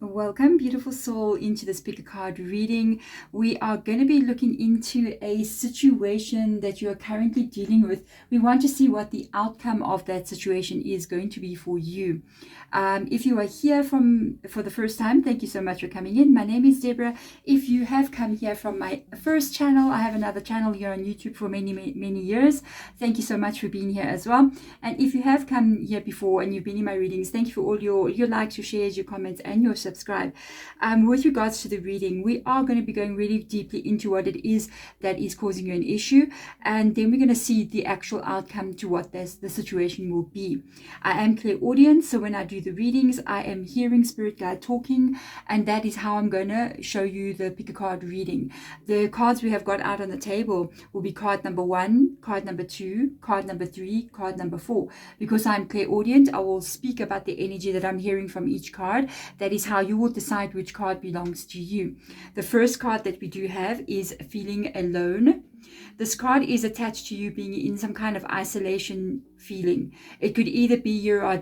Welcome, beautiful soul, into this pick a card reading. We are going to be looking into a situation that you are currently dealing with. We want to see what the outcome of that situation is going to be for you. If you are here for the first time, thank you so much for coming in. My name is Deborah. If you have come here from my first channel, I have another channel here on YouTube for many years. Thank you so much for being here as well. And if you have come here before and you've been in my readings, thank you for all your likes, your shares, your comments, and your subscribe. With regards to the reading, we are going to be going really deeply into what it is that is causing you an issue, and then we're going to see the actual outcome to what the situation will be. I am clairaudient, so when I do the readings, I am hearing spirit guide talking, and that is how I'm going to show you the pick a card reading. The cards we have got out on the table will be card number 1, card number 2, card number 3, card number 4. Because I'm clairaudient, I will speak about the energy that I'm hearing from each card. That is how you will decide which card belongs to you. The first card that we do have is feeling alone. This card is attached to you being in some kind of isolation feeling. It could either be you're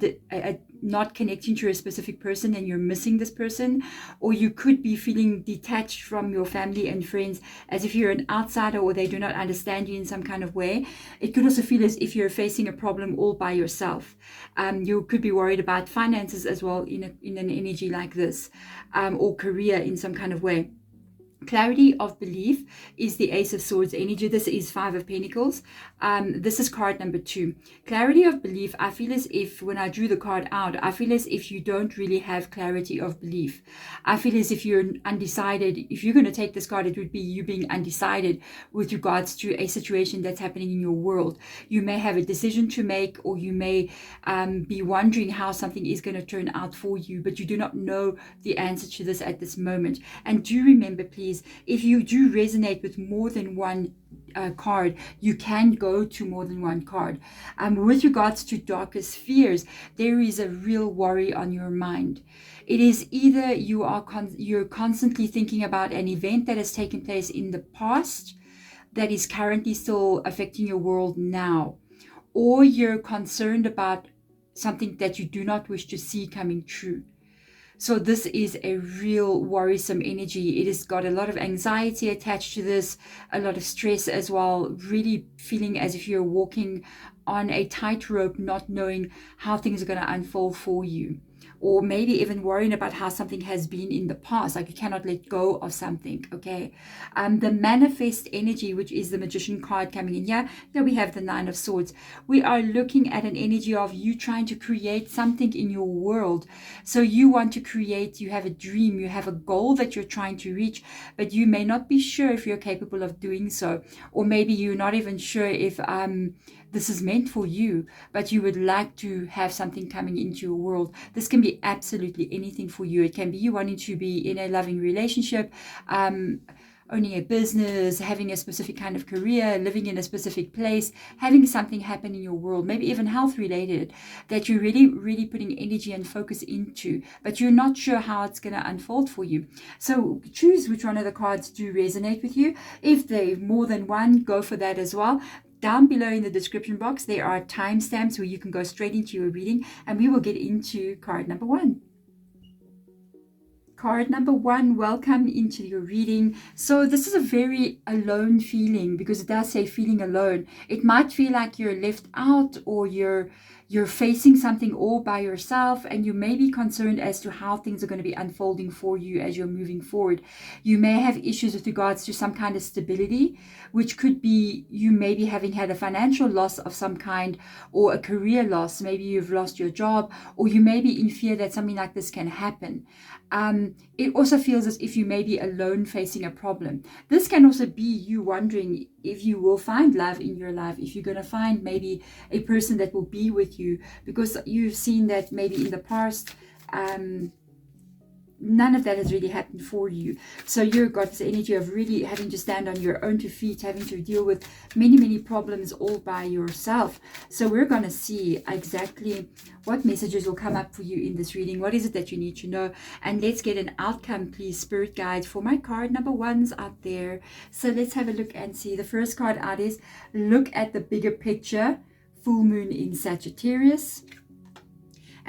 not connecting to a specific person and you're missing this person, or you could be feeling detached from your family and friends as if you're an outsider or they do not understand you in some kind of way. It could also feel as if you're facing a problem all by yourself. You could be worried about finances as well in an energy like this, or career in some kind of way. Clarity of belief is the Ace of Swords energy. This is 5 of Pentacles. This is card number 2. Clarity of belief, I feel as if when I drew the card out, I feel as if you don't really have clarity of belief. I feel as if you're undecided. If you're going to take this card, it would be you being undecided with regards to a situation that's happening in your world. You may have a decision to make, or you may be wondering how something is going to turn out for you, but you do not know the answer to this at this moment. And do remember, please, if you do resonate with more than one card, you can go to more than one card. With regards to darkest fears, there is a real worry on your mind. It is either you're constantly thinking about an event that has taken place in the past that is currently still affecting your world now, or you're concerned about something that you do not wish to see coming true. So this is a real worrisome energy. It has got a lot of anxiety attached to this, a lot of stress as well, really feeling as if you're walking on a tightrope, not knowing how things are going to unfold for you. Or maybe even worrying about how something has been in the past, like you cannot let go of something, okay? The manifest energy, which is the Magician card coming in here, there we have the 9 of Swords. We are looking at an energy of you trying to create something in your world. So you want to create, you have a dream, you have a goal that you're trying to reach, but you may not be sure if you're capable of doing so. Or maybe you're not even sure if this is meant for you, but you would like to have something coming into your world. This can be absolutely anything for you. It can be you wanting to be in a loving relationship, owning a business, having a specific kind of career, living in a specific place, having something happen in your world, maybe even health related, that you're really putting energy and focus into, but you're not sure how it's going to unfold for you. So choose which one of the cards do resonate with you. If they're more than one, go for that as well. Down below in the description box, there are timestamps where you can go straight into your reading, and we will get into card number 1. Card number 1, welcome into your reading. So this is a very alone feeling, because it does say feeling alone. It might feel like you're left out, or you're facing something all by yourself, and you may be concerned as to how things are going to be unfolding for you as you're moving forward. You may have issues with regards to some kind of stability, which could be you maybe having had a financial loss of some kind, or a career loss. Maybe you've lost your job, or you may be in fear that something like this can happen. It also feels as if you may be alone facing a problem. This can also be you wondering if you will find love in your life, if you're going to find maybe a person that will be with you, because you've seen that maybe in the past none of that has really happened for you. So you've got this energy of really having to stand on your own 2 feet, having to deal with many problems all by yourself. So we're going to see exactly what messages will come up for you in this reading. What is it that you need to know? And let's get an outcome, please, spirit guide, for my card number 1s out there. So let's have a look and see. The first card out is look at the bigger picture. Full moon in Sagittarius.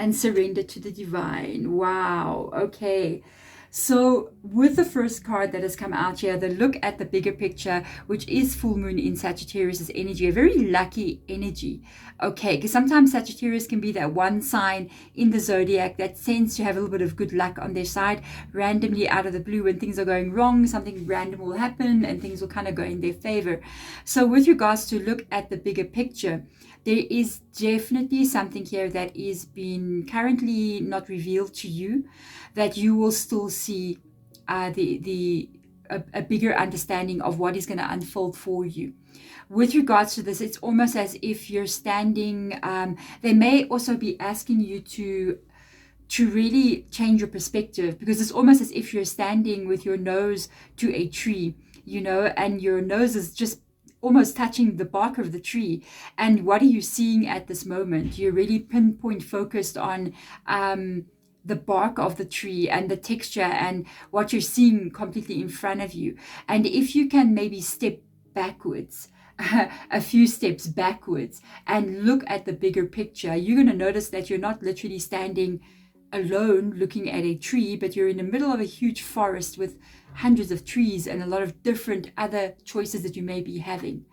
and surrender to the divine. Wow. Okay. So with the first card that has come out here, the look at the bigger picture, which is full moon in Sagittarius's energy, a very lucky energy. Okay, because sometimes Sagittarius can be that one sign in the zodiac that tends to have a little bit of good luck on their side. Randomly out of the blue, when things are going wrong, something random will happen and things will kind of go in their favor. So with regards to look at the bigger picture, there is definitely something here that is being currently not revealed to you, that you will still see a bigger understanding of what is going to unfold for you. With regards to this, it's almost as if you're standing, they may also be asking you to really change your perspective, because it's almost as if you're standing with your nose to a tree, you know, and your nose is just almost touching the bark of the tree. And what are you seeing at this moment? You're really pinpoint focused on the bark of the tree and the texture and what you're seeing completely in front of you. And if you can maybe step backwards, a few steps backwards, and look at the bigger picture, you're going to notice that you're not literally standing alone looking at a tree, but you're in the middle of a huge forest with hundreds of trees and a lot of different other choices that you may be having.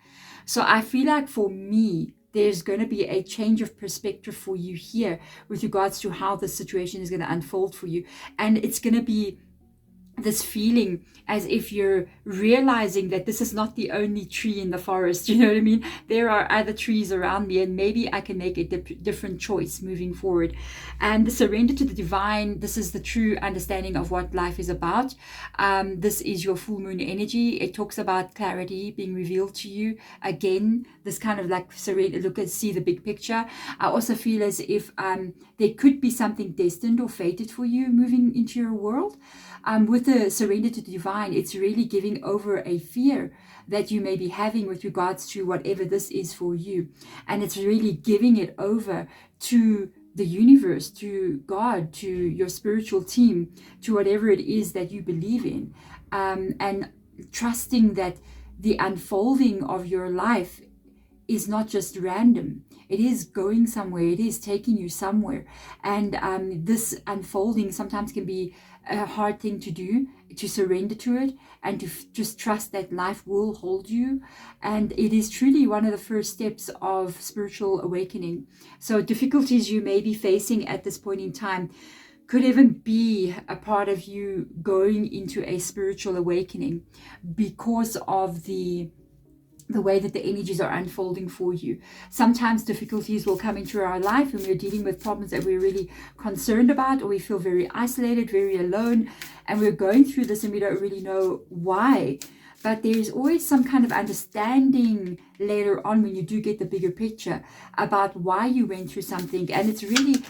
So I feel like for me, there's going to be a change of perspective for you here with regards to how the situation is going to unfold for you. And it's going to be this feeling as if you're realizing that this is not the only tree in the forest, you know what I mean? There are other trees around me, and maybe I can make a different choice moving forward. And the surrender to the divine, this is the true understanding of what life is about. This is your full moon energy. It talks about clarity being revealed to you. Again, this kind of like surrender, look and see the big picture. I also feel as if there could be something destined or fated for you moving into your world. With the surrender to the divine, it's really giving over a fear that you may be having with regards to whatever this is for you. And it's really giving it over to the universe, to God, to your spiritual team, to whatever it is that you believe in. And trusting that the unfolding of your life is not just random. It is going somewhere. It is taking you somewhere. And this unfolding sometimes can be a hard thing to do, to surrender to it and to just trust that life will hold you. And it is truly one of the first steps of spiritual awakening. So difficulties you may be facing at this point in time could even be a part of you going into a spiritual awakening because of the way that the energies are unfolding for you. Sometimes difficulties will come into our life and we're dealing with problems that we're really concerned about, or we feel very isolated, very alone, and we're going through this and we don't really know why. But there is always some kind of understanding later on when you do get the bigger picture about why you went through something. And it's really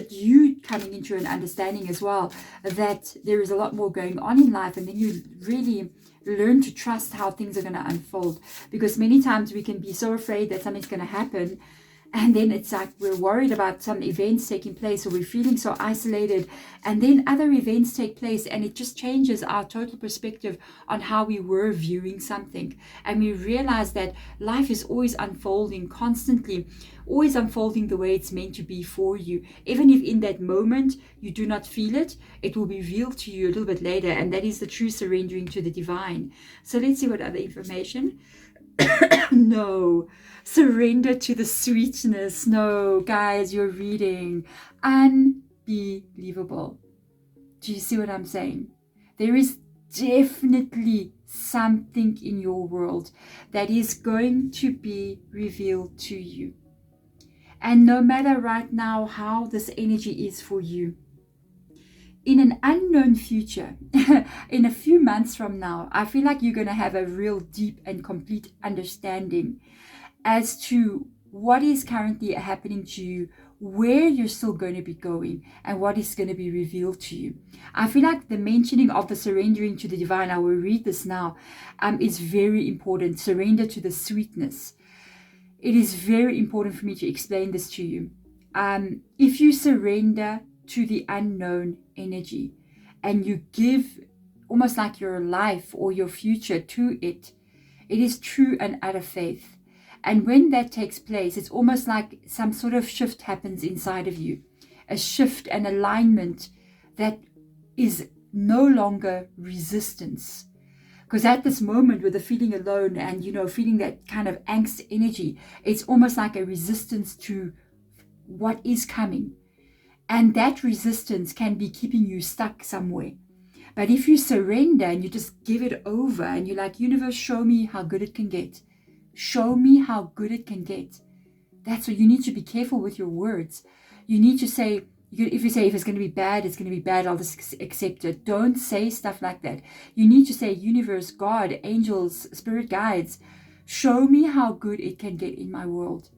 you coming into an understanding as well that there is a lot more going on in life, and then you really learn to trust how things are going to unfold. Because many times we can be so afraid that something's going to happen, and then it's like we're worried about some events taking place, or we're feeling so isolated, and then other events take place and it just changes our total perspective on how we were viewing something. And we realize that life is always unfolding, constantly always unfolding the way it's meant to be for you. Even if in that moment you do not feel it, it will be revealed to you a little bit later, and that is the true surrendering to the divine. So let's see what other information. No, surrender to the sweetness. No, guys, you're reading unbelievable. Do you see what I'm saying? There is definitely something in your world that is going to be revealed to you. And no matter right now how this energy is for you, in an unknown future, in a few months from now, I feel like you're going to have a real deep and complete understanding as to what is currently happening to you, where you're still going to be going, and what is going to be revealed to you. I feel like the mentioning of the surrendering to the divine, I will read this now, is very important. Surrender to the sweetness. It is very important for me to explain this to you. If you surrender to the unknown energy and you give almost like your life or your future to it, it is true and utter faith. And when that takes place, it's almost like some sort of shift happens inside of you. a shift, an alignment that is no longer resistance. Because at this moment with the feeling alone and, feeling that kind of angst energy, it's almost like a resistance to what is coming. And that resistance can be keeping you stuck somewhere. But if you surrender and you just give it over and you're like, universe, show me how good it can get. Show me how good it can get. That's what you need to be careful with your words. You need to say, if it's going to be bad, it's going to be bad, I'll just accept it. Don't say stuff like that. You need to say, universe, God, angels, spirit guides, show me how good it can get in my world.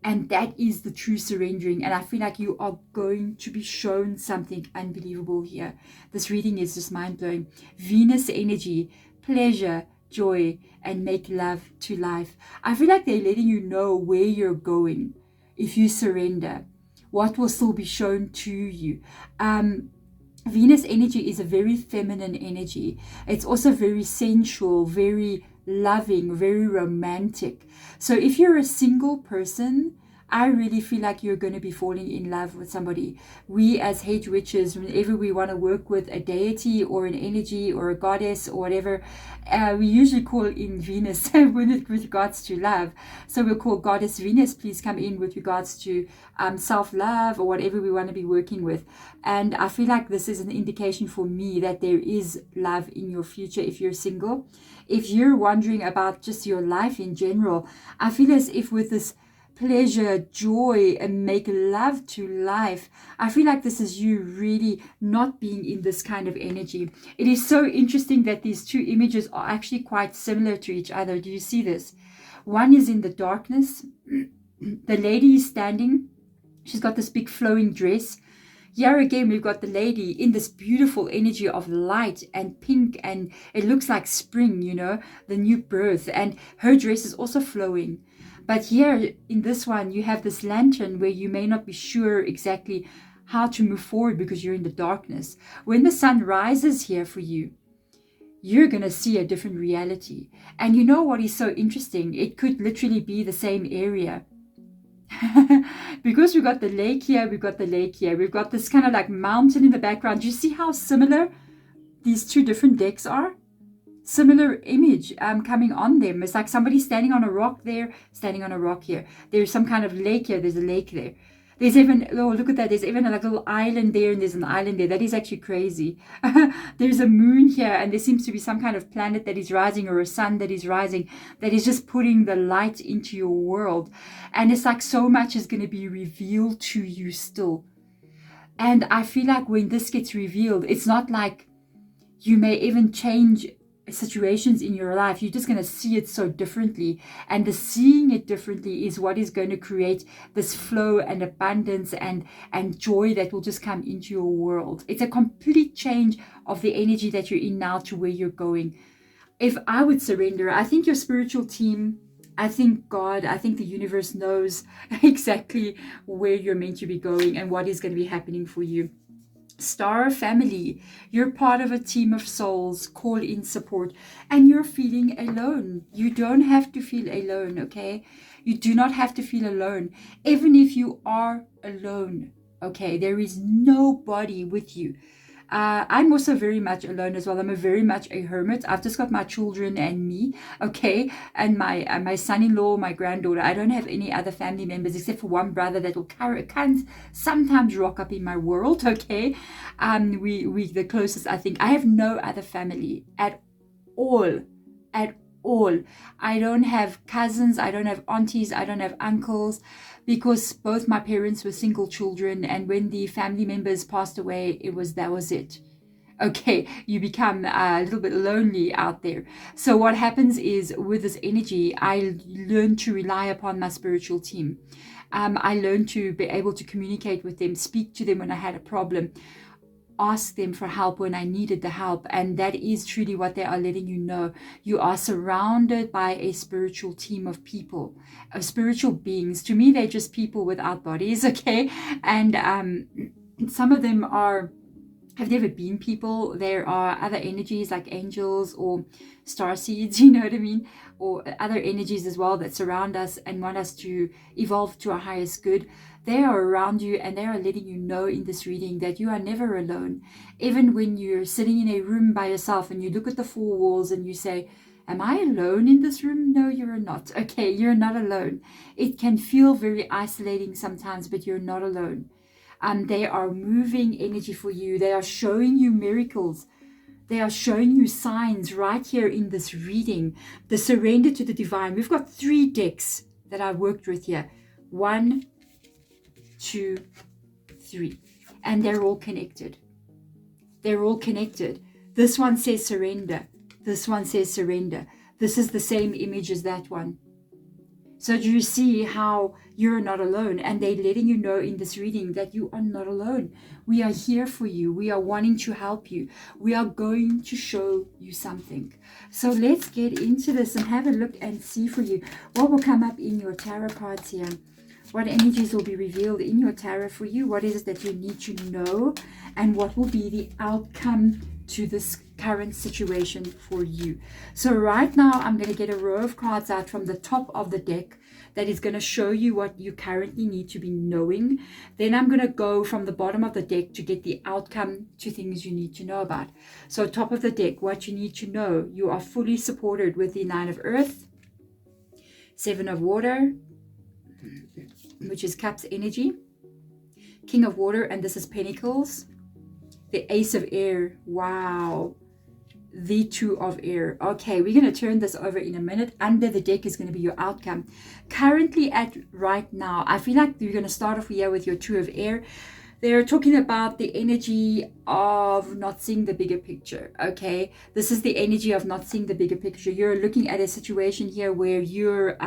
And that is the true surrendering. And I feel like you are going to be shown something unbelievable here. This reading is just mind-blowing. Venus energy, pleasure, joy, and make love to life. I feel like they're letting you know where you're going if you surrender. What will still be shown to you. Venus energy is a very feminine energy. It's also very sensual, very loving, very romantic. So if you're a single person, I really feel like you're going to be falling in love with somebody. We as hate witches, whenever we want to work with a deity or an energy or a goddess or whatever, we usually call in Venus with regards to love. So we'll call Goddess Venus, please come in with regards to self-love or whatever we want to be working with. And I feel like this is an indication for me that there is love in your future if you're single. If you're wondering about just your life in general, I feel as if with this pleasure, joy, and make love to life, I feel like this is you really not being in this kind of energy. It is so interesting that these two images are actually quite similar to each other. Do you see this? One is in the darkness. The lady is standing. She's got this big flowing dress. Here again, we've got the lady in this beautiful energy of light and pink, and it looks like spring, the new birth, and her dress is also flowing. But here in this one, you have this lantern where you may not be sure exactly how to move forward because you're in the darkness. When the sun rises here for you, you're going to see a different reality. And you know what is so interesting? It could literally be the same area. Because we've got the lake here, we've got the lake here. We've got this kind of like mountain in the background. Do you see how similar these two different decks are? Similar image coming on them. It's like somebody standing on a rock there, standing on a rock here. There's some kind of lake here. There's a lake there. There's even, oh, look at that. There's even like a little island there and there's an island there. That is actually crazy. There's a moon here and there seems to be some kind of planet that is rising or a sun that is rising that is just putting the light into your world. And it's like so much is going to be revealed to you still. And I feel like when this gets revealed, it's not like you may even change situations in your life. You're just going to see it so differently, and the seeing it differently is what is going to create this flow and abundance and joy that will just come into your world. It's a complete change of the energy that you're in now to where you're going. If I would surrender, I think your spiritual team, I think God, I think the universe knows exactly where you're meant to be going and what is going to be happening for you. Star family, you're part of a team of souls. Call in support, and you're feeling alone. You don't have to feel alone, okay? You do not have to feel alone. Even if you are alone, okay, there is nobody with you. I'm also very much alone as well. I'm very much a hermit. I've just got my children and me, okay, and my son-in-law, my granddaughter. I don't have any other family members except for one brother that will sometimes rock up in my world, okay. We the closest, I think. I have no other family at all. I don't have cousins, I don't have aunties, I don't have uncles, because both my parents were single children, and when the family members passed away, that was it. Okay, you become a little bit lonely out there. So what happens is, with this energy, I learned to rely upon my spiritual team. I learned to be able to communicate with them, speak to them when I had a problem, ask them for help when I needed the help. And that is truly what they are letting you know. You are surrounded by a spiritual team of people, of spiritual beings. To me, they're just people without bodies, okay? And some of them are have never been people. There are other energies like angels or star seeds, you know what I mean, or other energies as well that surround us and want us to evolve to our highest good. They are around you, and they are letting you know in this reading that you are never alone. Even when you're sitting in a room by yourself and you look at the four walls and you say, am I alone in this room? No, you're not. Okay, you're not alone. It can feel very isolating sometimes, but you're not alone. They are moving energy for you. They are showing you miracles. They are showing you signs right here in this reading. The surrender to the divine. We've got 3 decks that I worked with here. 1, 2, 3. And they're all connected. They're all connected. This one says surrender. This one says surrender. This is the same image as that one. So do you see how you're not alone? And they're letting you know in this reading that you are not alone. We are here for you. We are wanting to help you. We are going to show you something. So let's get into this and have a look and see for you what will come up in your tarot cards here. What energies will be revealed in your tarot for you? What is it that you need to know? And what will be the outcome to this current situation for you? So right now I'm going to get a row of cards out from the top of the deck that is going to show you what you currently need to be knowing. Then I'm going to go from the bottom of the deck to get the outcome to things you need to know about. So top of the deck, what you need to know: you are fully supported with the 9 of Earth, 7 of Water, which is Cups energy, King of Water, and this is Pentacles, the Ace of Air. Wow. The 2 of Air. Okay, we're going to turn this over in a minute. Under the deck is going to be your outcome. Currently at right now, I feel like you're going to start off here with your 2 of Air. They're talking about the energy of not seeing the bigger picture. Okay, this is the energy of not seeing the bigger picture. You're looking at a situation here where you're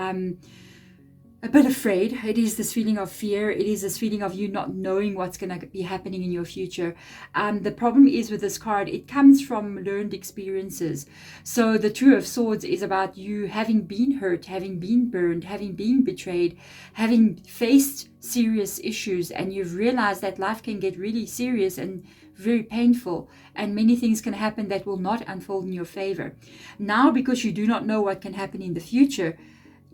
a bit afraid. It is this feeling of fear. It is this feeling of you not knowing what's going to be happening in your future. The problem is with this card, it comes from learned experiences. So the 2 of Swords is about you having been hurt, having been burned, having been betrayed, having faced serious issues, and you've realized that life can get really serious and very painful, and many things can happen that will not unfold in your favor. Now, because you do not know what can happen in the future,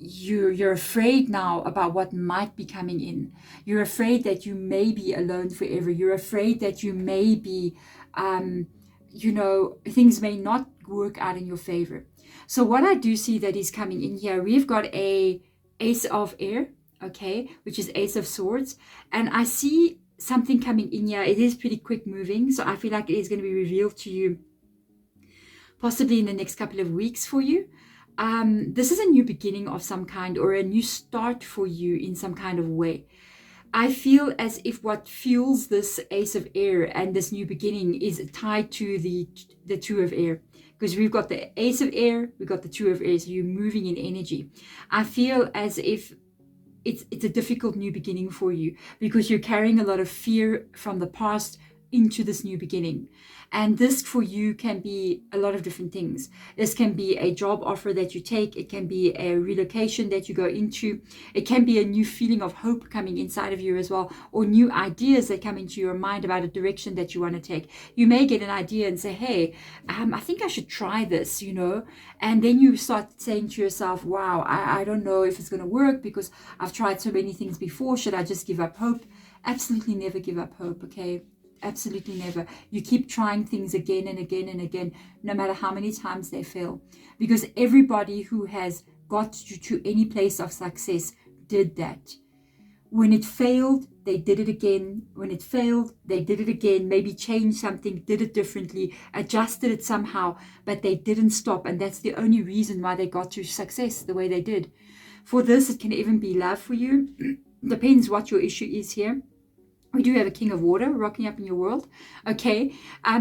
you're afraid now about what might be coming in. You're afraid that you may be alone forever. You're afraid that you may be, things may not work out in your favor. So what I do see that is coming in here, we've got a Ace of Air, okay, which is Ace of Swords. And I see something coming in here. It is pretty quick moving. So I feel like it is going to be revealed to you possibly in the next couple of weeks for you. This is a new beginning of some kind, or a new start for you in some kind of way. I feel as if what fuels this Ace of Air and this new beginning is tied to the 2 of Air, because we've got the Ace of Air, we've got the 2 of Air, so you're moving in energy. I feel as if it's a difficult new beginning for you, because you're carrying a lot of fear from the past into this new beginning. And this for you can be a lot of different things. This can be a job offer that you take. It can be a relocation that you go into. It can be a new feeling of hope coming inside of you as well, or new ideas that come into your mind about a direction that you want to take. You may get an idea and say, hey, I think I should try this, and then you start saying to yourself, wow, I don't know if it's going to work because I've tried so many things before. Should I just give up hope? Absolutely never give up hope, okay? Absolutely never. You keep trying things again and again and again, no matter how many times they fail. Because everybody who has got you to any place of success did that. When it failed, they did it again. When it failed, they did it again. Maybe changed something, did it differently, adjusted it somehow, but they didn't stop. And that's the only reason why they got to success the way they did. For this, it can even be love for you. Depends what your issue is here. We do have a King of Water rocking up in your world. Okay,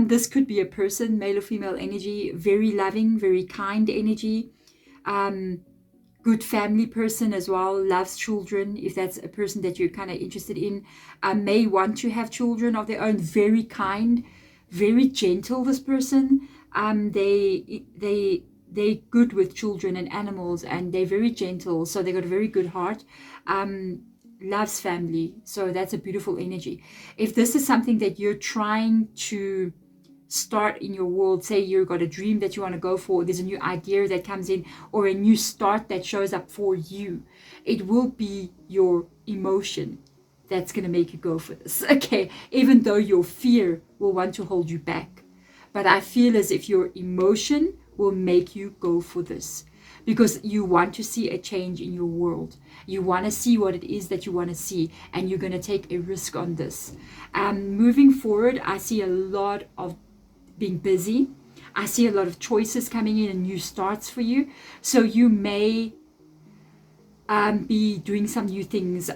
this could be a person, male or female energy, very loving, very kind energy, good family person as well, loves children, if that's a person that you're kind of interested in, may want to have children of their own, very kind, very gentle, this person. They're good with children and animals, and they're very gentle, so they got a very good heart. loves family. So that's a beautiful energy. If this is something that you're trying to start in your world, say you've got a dream that you want to go for, there's a new idea that comes in, or a new start that shows up for you, it will be your emotion that's going to make you go for this, okay? Even though your fear will want to hold you back. But I feel as if your emotion will make you go for this, because you want to see a change in your world. You want to see what it is that you want to see, and you're going to take a risk on this. Moving forward, I see a lot of being busy. I see a lot of choices coming in and new starts for you. So you may be doing some new things,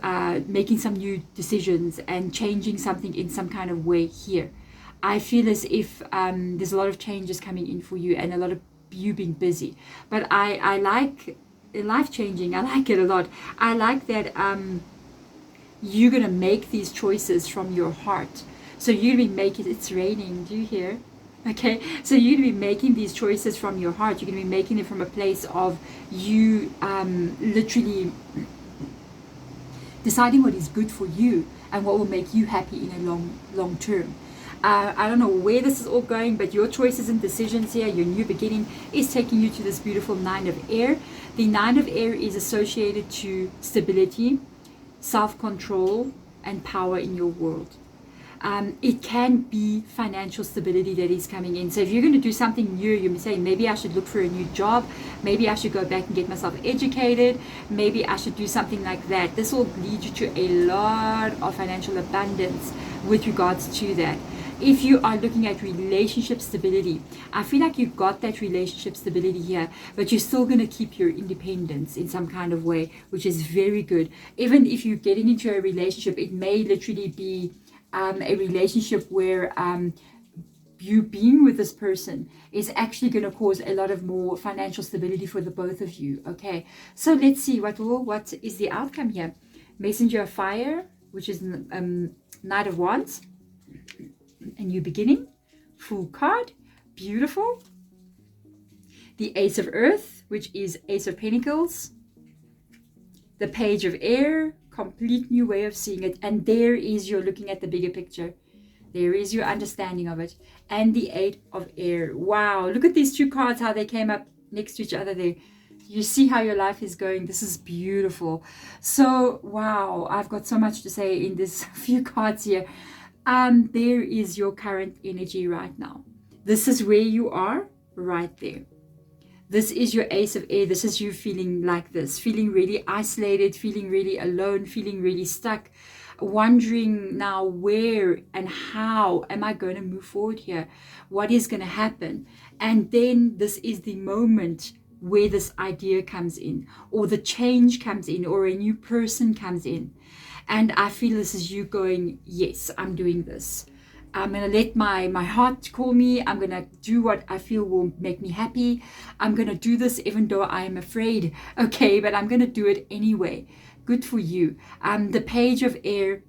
making some new decisions and changing something in some kind of way here. I feel as if there's a lot of changes coming in for you and a lot of you being busy. But I like life changing. I like it a lot. I like that you're going to make these choices from your heart. So you're going to be making, it's raining, do you hear? Okay, so you're going to be making these choices from your heart. You're going to be making it from a place of you literally deciding what is good for you and what will make you happy in a long term. I don't know where this is all going, but your choices and decisions here, your new beginning, is taking you to this beautiful 9 of air. The 9 of air is associated to stability, self-control, and power in your world. It can be financial stability that is coming in. So if you're going to do something new, you may say, maybe I should look for a new job. Maybe I should go back and get myself educated. Maybe I should do something like that. This will lead you to a lot of financial abundance with regards to that. If you are looking at relationship stability, I feel like you've got that relationship stability here, but you're still going to keep your independence in some kind of way, which is very good. Even if you're getting into a relationship, it may literally be a relationship where you being with this person is actually going to cause a lot of more financial stability for the both of you. Okay, so let's see what is the outcome here. Messenger of Fire, which is Knight of Wands, a new beginning, Fool card, beautiful. The Ace of Earth, which is Ace of Pentacles, the Page of Air, complete new way of seeing it, and there is your looking at the bigger picture. There is your understanding of it, and the 8 of Air. Wow, look at these two cards, how they came up next to each other there. You see how your life is going. This is beautiful. So wow, I've got so much to say in this few cards here. There is your current energy right now. This is where you are right there. This is your Ace of Air. This is you feeling like this, feeling really isolated, feeling really alone, feeling really stuck, wondering now where and how am I going to move forward here? What is going to happen? And then this is the moment where this idea comes in, or the change comes in, or a new person comes in. And I feel this is you going, yes, I'm doing this. I'm going to let my heart call me. I'm going to do what I feel will make me happy. I'm going to do this even though I am afraid. Okay, but I'm going to do it anyway. Good for you. The Page of Air,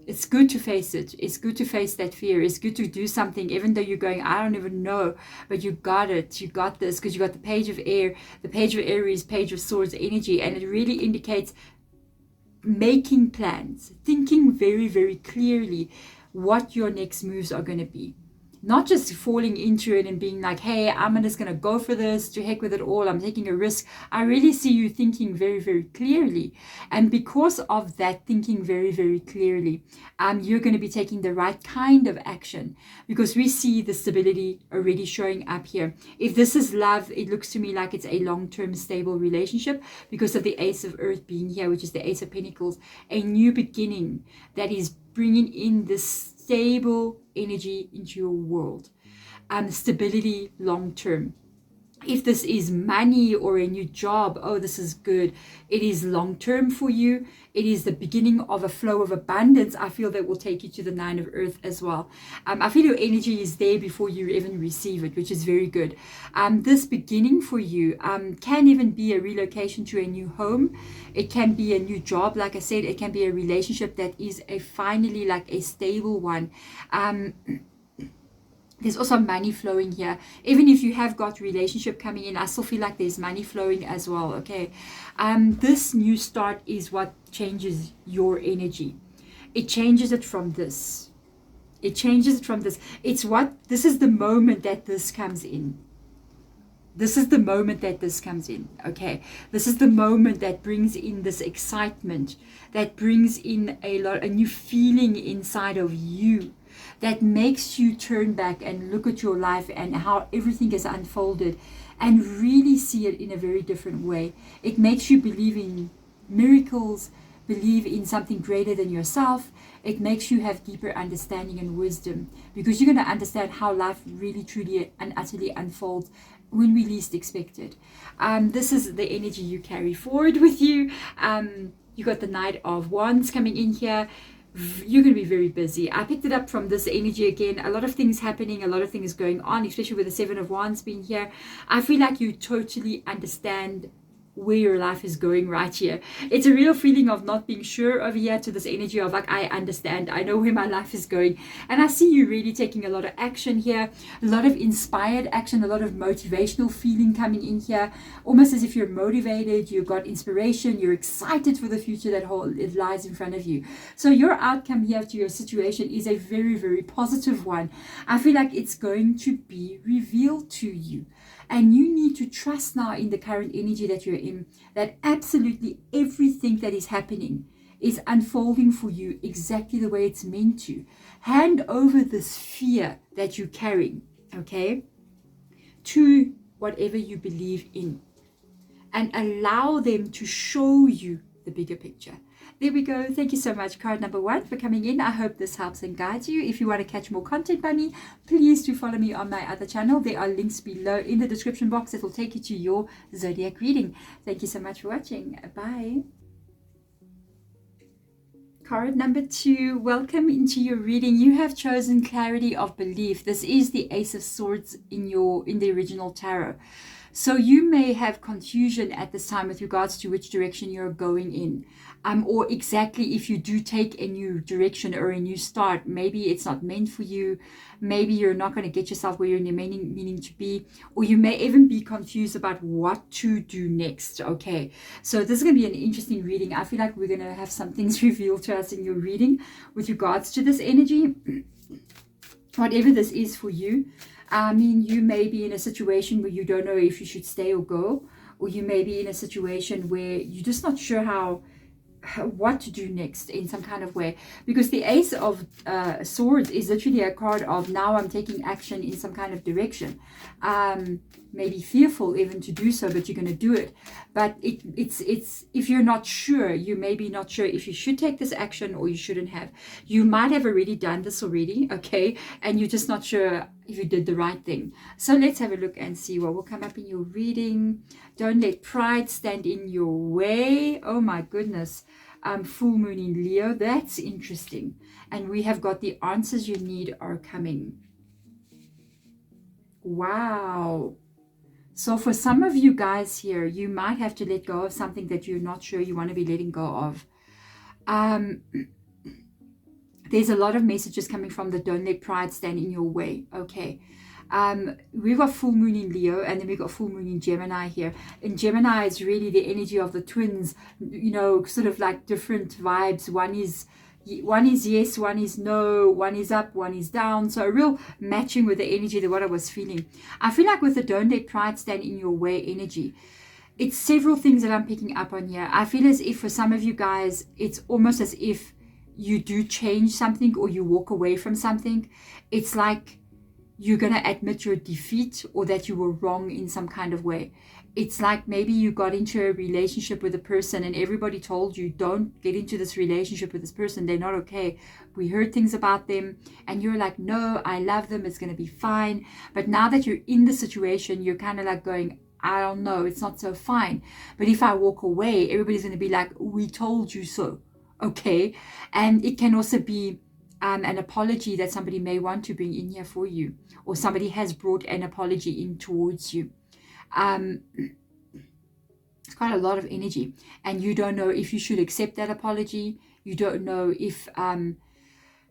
it's good to face it. It's good to face that fear. It's good to do something even though you're going, I don't even know. But you got it. You got this, because you got the Page of Air. The Page of Air is Page of Swords energy, and it really indicates making plans, thinking very, very clearly what your next moves are going to be. Not just falling into it and being like, hey, I'm just going to go for this, to heck with it all, I'm taking a risk. I really see you thinking very, very clearly. And because of that thinking very, very clearly, you're going to be taking the right kind of action, because we see the stability already showing up here. If this is love, it looks to me like it's a long-term stable relationship because of the Ace of Earth being here, which is the Ace of Pentacles, a new beginning that is bringing in this stable energy into your world, stability long term. If this is money or a new job, oh, this is good. It is long term for you. It is the beginning of a flow of abundance. I feel that will take you to the 9 of Earth as well. I feel your energy is there before you even receive it, which is very good. This beginning for you can even be a relocation to a new home. It can be a new job. Like I said, it can be a relationship that is finally like a stable one. There's also money flowing here. Even if you have got relationship coming in, I still feel like there's money flowing as well, okay? This new start is what changes your energy. It changes it from this. It changes it from this. This is the moment that this comes in. This is the moment that this comes in, okay? This is the moment that brings in this excitement, that brings in a new feeling inside of you, that makes you turn back and look at your life and how everything has unfolded and really see it in a very different way. It makes you believe in miracles, believe in something greater than yourself. It makes you have deeper understanding and wisdom, because you're going to understand how life really, truly, and utterly unfolds when we least expect it. This is the energy you carry forward with you. You got the Knight of Wands coming in here. You're going to be very busy. I picked it up from this energy again. A lot of things happening, a lot of things going on, especially with the Seven of Wands being here. I feel like you totally understand where your life is going right here. It's a real feeling of not being sure over here, to this energy of like, I understand, I know where my life is going. And I see you really taking a lot of action here, a lot of inspired action, a lot of motivational feeling coming in here, almost as if you're motivated, you've got inspiration, you're excited for the future that it lies in front of you. So your outcome here to your situation is a very, very positive one. I feel like it's going to be revealed to you. And you need to trust now in the current energy that you're in, that absolutely everything that is happening is unfolding for you exactly the way it's meant to. Hand over this fear that you're carrying, okay, to whatever you believe in, and allow them to show you the bigger picture. There we go. Thank you so much, card number 1, for coming in. I hope this helps and guides you. If you want to catch more content by me, please do follow me on my other channel. There are links below in the description box that will take you to your zodiac reading. Thank you so much for watching. Bye. Card number 2, welcome into your reading. You have chosen clarity of belief. This is the Ace of Swords in the original tarot. So you may have confusion at this time with regards to which direction you're going in, or exactly if you do take a new direction or a new start. Maybe it's not meant for you. Maybe you're not going to get yourself where you're meaning to be, or you may even be confused about what to do next. Okay, so this is going to be an interesting reading. I feel like we're going to have some things revealed to us in your reading with regards to this energy, whatever this is for you. I mean, you may be in a situation where you don't know if you should stay or go, or you may be in a situation where you're just not sure what to do next in some kind of way, because the Ace of Swords is literally a card of now I'm taking action in some kind of direction. Maybe fearful even to do so, but you're going to do it. But it's if you're not sure, you may be not sure if you should take this action or you shouldn't have. You might have already done this already, okay, and you're just not sure if you did the right thing. So let's have a look and see what will come up in your reading. Don't let pride stand in your way. Oh my goodness. Full moon in Leo. That's interesting. And we have got the answers you need are coming. Wow. So for some of you guys here, you might have to let go of something that you're not sure you want to be letting go of. There's a lot of messages coming from the don't let pride stand in your way. Okay. We've got full moon in Leo, and then we've got full moon in Gemini here. In Gemini is really the energy of the twins, you know, sort of like different vibes. One is yes, one is no, one is up, one is down. So a real matching with the energy that what I was feeling. I feel like with the don't let pride stand in your way energy, it's several things that I'm picking up on here. I feel as if for some of you guys, it's almost as if you do change something or you walk away from something. It's like you're going to admit your defeat or that you were wrong in some kind of way. It's like maybe you got into a relationship with a person and everybody told you, don't get into this relationship with this person. They're not okay. We heard things about them and you're like, no, I love them. It's going to be fine. But now that you're in the situation, you're kind of like going, I don't know, it's not so fine. But if I walk away, everybody's going to be like, we told you so. Okay. And it can also be an apology that somebody may want to bring in here for you, or somebody has brought an apology in towards you. It's quite a lot of energy, and you don't know if you should accept that apology. You don't know if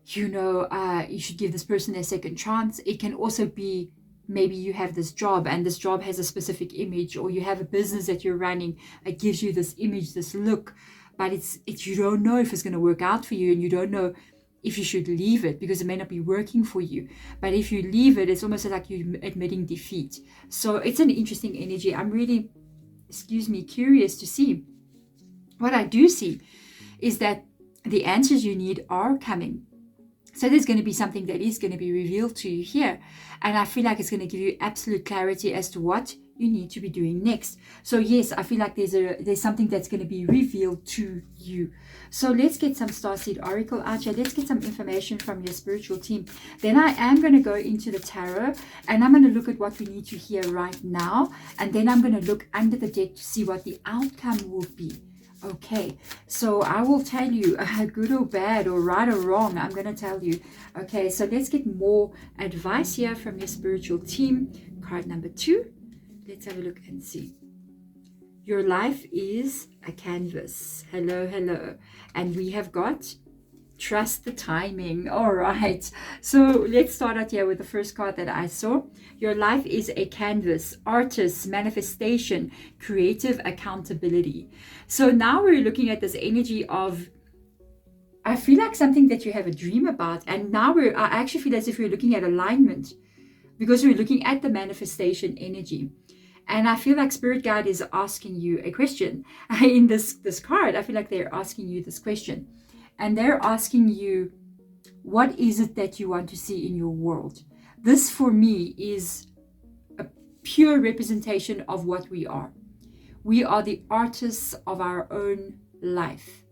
you should give this person a second chance. It can also be maybe you have this job and this job has a specific image, or you have a business that you're running that gives you this image, this look, but it's you don't know if it's going to work out for you, and you don't know if you should leave it because it may not be working for you. But if you leave it, it's almost like you're admitting defeat. So it's an interesting energy. I'm really, curious to see. What I do see is that the answers you need are coming. So there's going to be something that is going to be revealed to you here. And I feel like it's going to give you absolute clarity as to what you need to be doing next. So yes, I feel like there's something that's going to be revealed to you. So let's get some Starseed Oracle out here. Let's get some information from your spiritual team. Then I am going to go into the tarot, and I'm going to look at what we need to hear right now. And then I'm going to look under the deck to see what the outcome will be. Okay, so I will tell you, good or bad or right or wrong, I'm going to tell you. Okay, so let's get more advice here from your spiritual team. Card number 2. Let's have a look and see. Your life is a canvas. Hello, hello. And we have got trust the timing. All right. So let's start out here with the first card that I saw. Your life is a canvas, artist, manifestation, creative accountability. So now we're looking at this energy of, I feel like something that you have a dream about. And now I actually feel as if we're looking at alignment, because we're looking at the manifestation energy. And I feel like Spirit Guide is asking you a question. In this card, I feel like they're asking you this question. And they're asking you, what is it that you want to see in your world? This, for me, is a pure representation of what we are. We are the artists of our own life.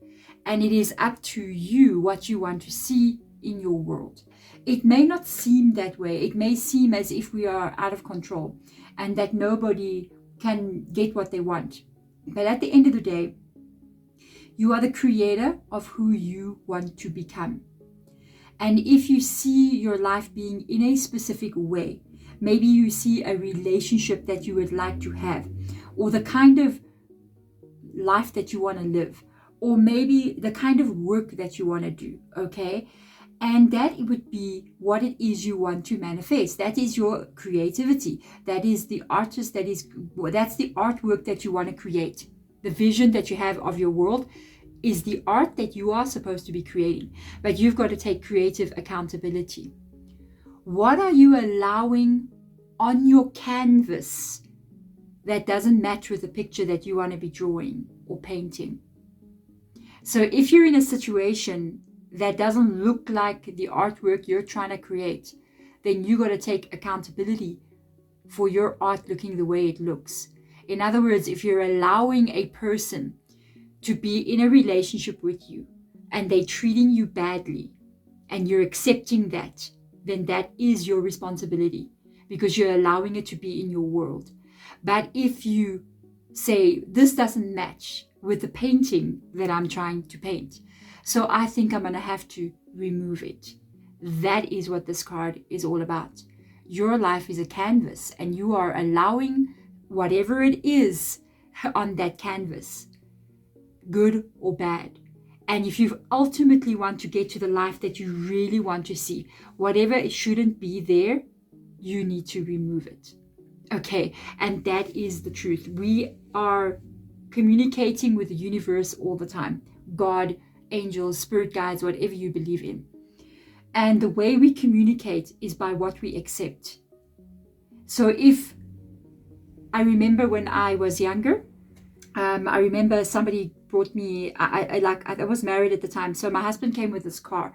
And it is up to you what you want to see in your world. It may not seem that way. It may seem as if we are out of control and that nobody can get what they want. But at the end of the day, you are the creator of who you want to become. And if you see your life being in a specific way, maybe you see a relationship that you would like to have, or the kind of life that you want to live, or maybe the kind of work that you want to do, okay? And that would be what it is you want to manifest. That is your creativity. That is the artist, that's the artwork that you want to create. The vision that you have of your world is the art that you are supposed to be creating. But you've got to take creative accountability. What are you allowing on your canvas that doesn't match with the picture that you want to be drawing or painting? So if you're in a situation that doesn't look like the artwork you're trying to create, then you got to take accountability for your art looking the way it looks. In other words, if you're allowing a person to be in a relationship with you and they're treating you badly and you're accepting that, then that is your responsibility because you're allowing it to be in your world. But if you say, this doesn't match with the painting that I'm trying to paint, so I think I'm going to have to remove it. That is what this card is all about. Your life is a canvas and you are allowing whatever it is on that canvas, good or bad. And if you ultimately want to get to the life that you really want to see, whatever it shouldn't be there, you need to remove it. Okay, and that is the truth. We are communicating with the universe all the time. God, angels, spirit guides, whatever you believe in. And the way we communicate is by what we accept. So if I remember when I was younger, I remember somebody brought me, I was married at the time. So my husband came with this car.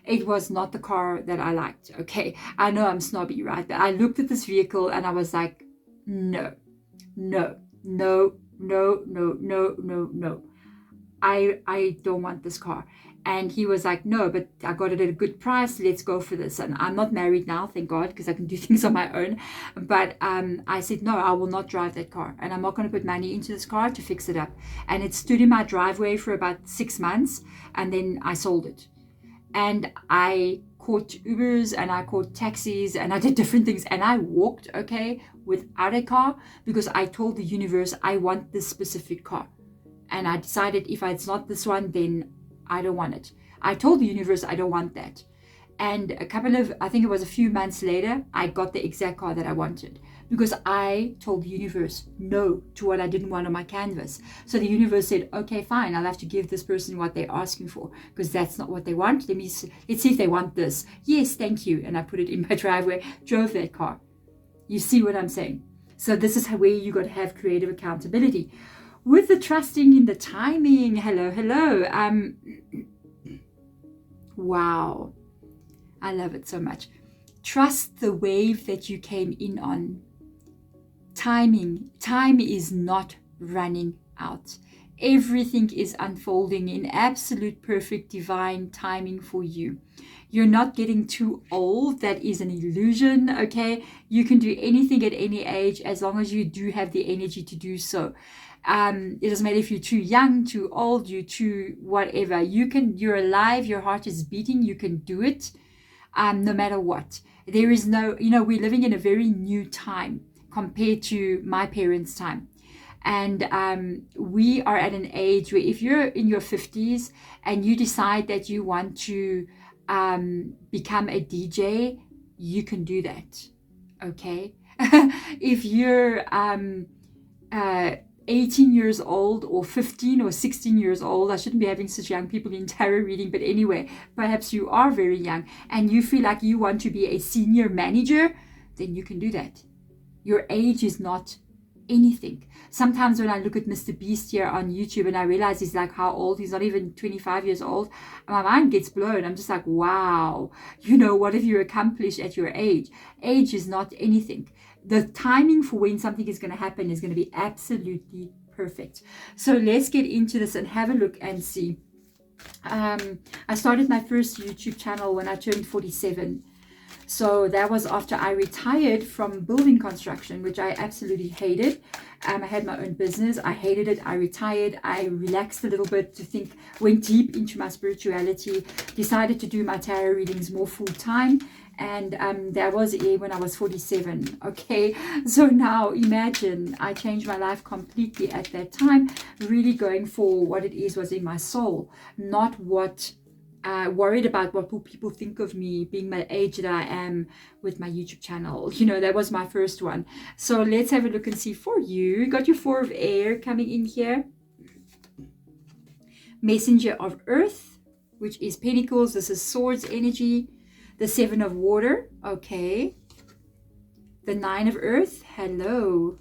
It was not the car that I liked. Okay. I know I'm snobby, right? But I looked at this vehicle and I was like, no. I don't want this car. And he was like, no, but I got it at a good price. Let's go for this. And I'm not married now, thank God, because I can do things on my own. But I said, no, I will not drive that car. And I'm not going to put money into this car to fix it up. And it stood in my driveway for about 6 months. And then I sold it. And I caught Ubers and I caught taxis and I did different things. And I walked, okay, without a car because I told the universe I want this specific car. And I decided if it's not this one, then I don't want it. I told the universe I don't want that. And a couple of, I think it was a few months later, I got the exact card that I wanted, because I told the universe no to what I didn't want on my canvas. So the universe said, okay, fine, I'll have to give this person what they're asking for, because that's not what they want. Let's see if they want this. Yes, thank you. And I put it in my driveway, drove that car. You see what I'm saying? So this is where you got to have creative accountability. With the trusting in the timing, hello. Wow. I love it so much. Trust the wave that you came in on. Time is not running out. Everything is unfolding in absolute perfect divine timing for you. You're not getting too old. That is an illusion, okay? You can do anything at any age as long as you do have the energy to do so. It doesn't matter if you're too young, too old, you're too whatever. You're alive, your heart is beating, you can do it. No matter what. There is no, we're living in a very new time compared to my parents' time. And we are at an age where if you're in your 50s and you decide that you want to become a DJ, you can do that. Okay? If you're 18 years old or 15 or 16 years old, I shouldn't be having such young people in tarot reading, but anyway, perhaps you are very young and you feel like you want to be a senior manager, then you can do that. Your age is not anything. Sometimes when I look at Mr. Beast here on YouTube and I realize he's like how old, he's not even 25 years old, my mind gets blown. I'm just like, wow, what have you accomplished at your age? Age is not anything. The timing for when something is going to happen is going to be absolutely perfect. So let's get into this and have a look and see. I started my first YouTube channel when I turned 47. So that was after I retired from building construction, which I absolutely hated. I had my own business. I hated it. I retired. I relaxed a little bit to think, went deep into my spirituality, decided to do my tarot readings more full time. And that was when I was 47. Okay, so now imagine I changed my life completely at that time, really going for what it was in my soul, not what worried about what will people think of me being my age that I am with my YouTube channel. That was my first one. So let's have a look and see for you. Got your 4 of air coming in here. Messenger of earth, which is pentacles. This is swords energy. The 7 of water, okay. The 9 of earth, hello.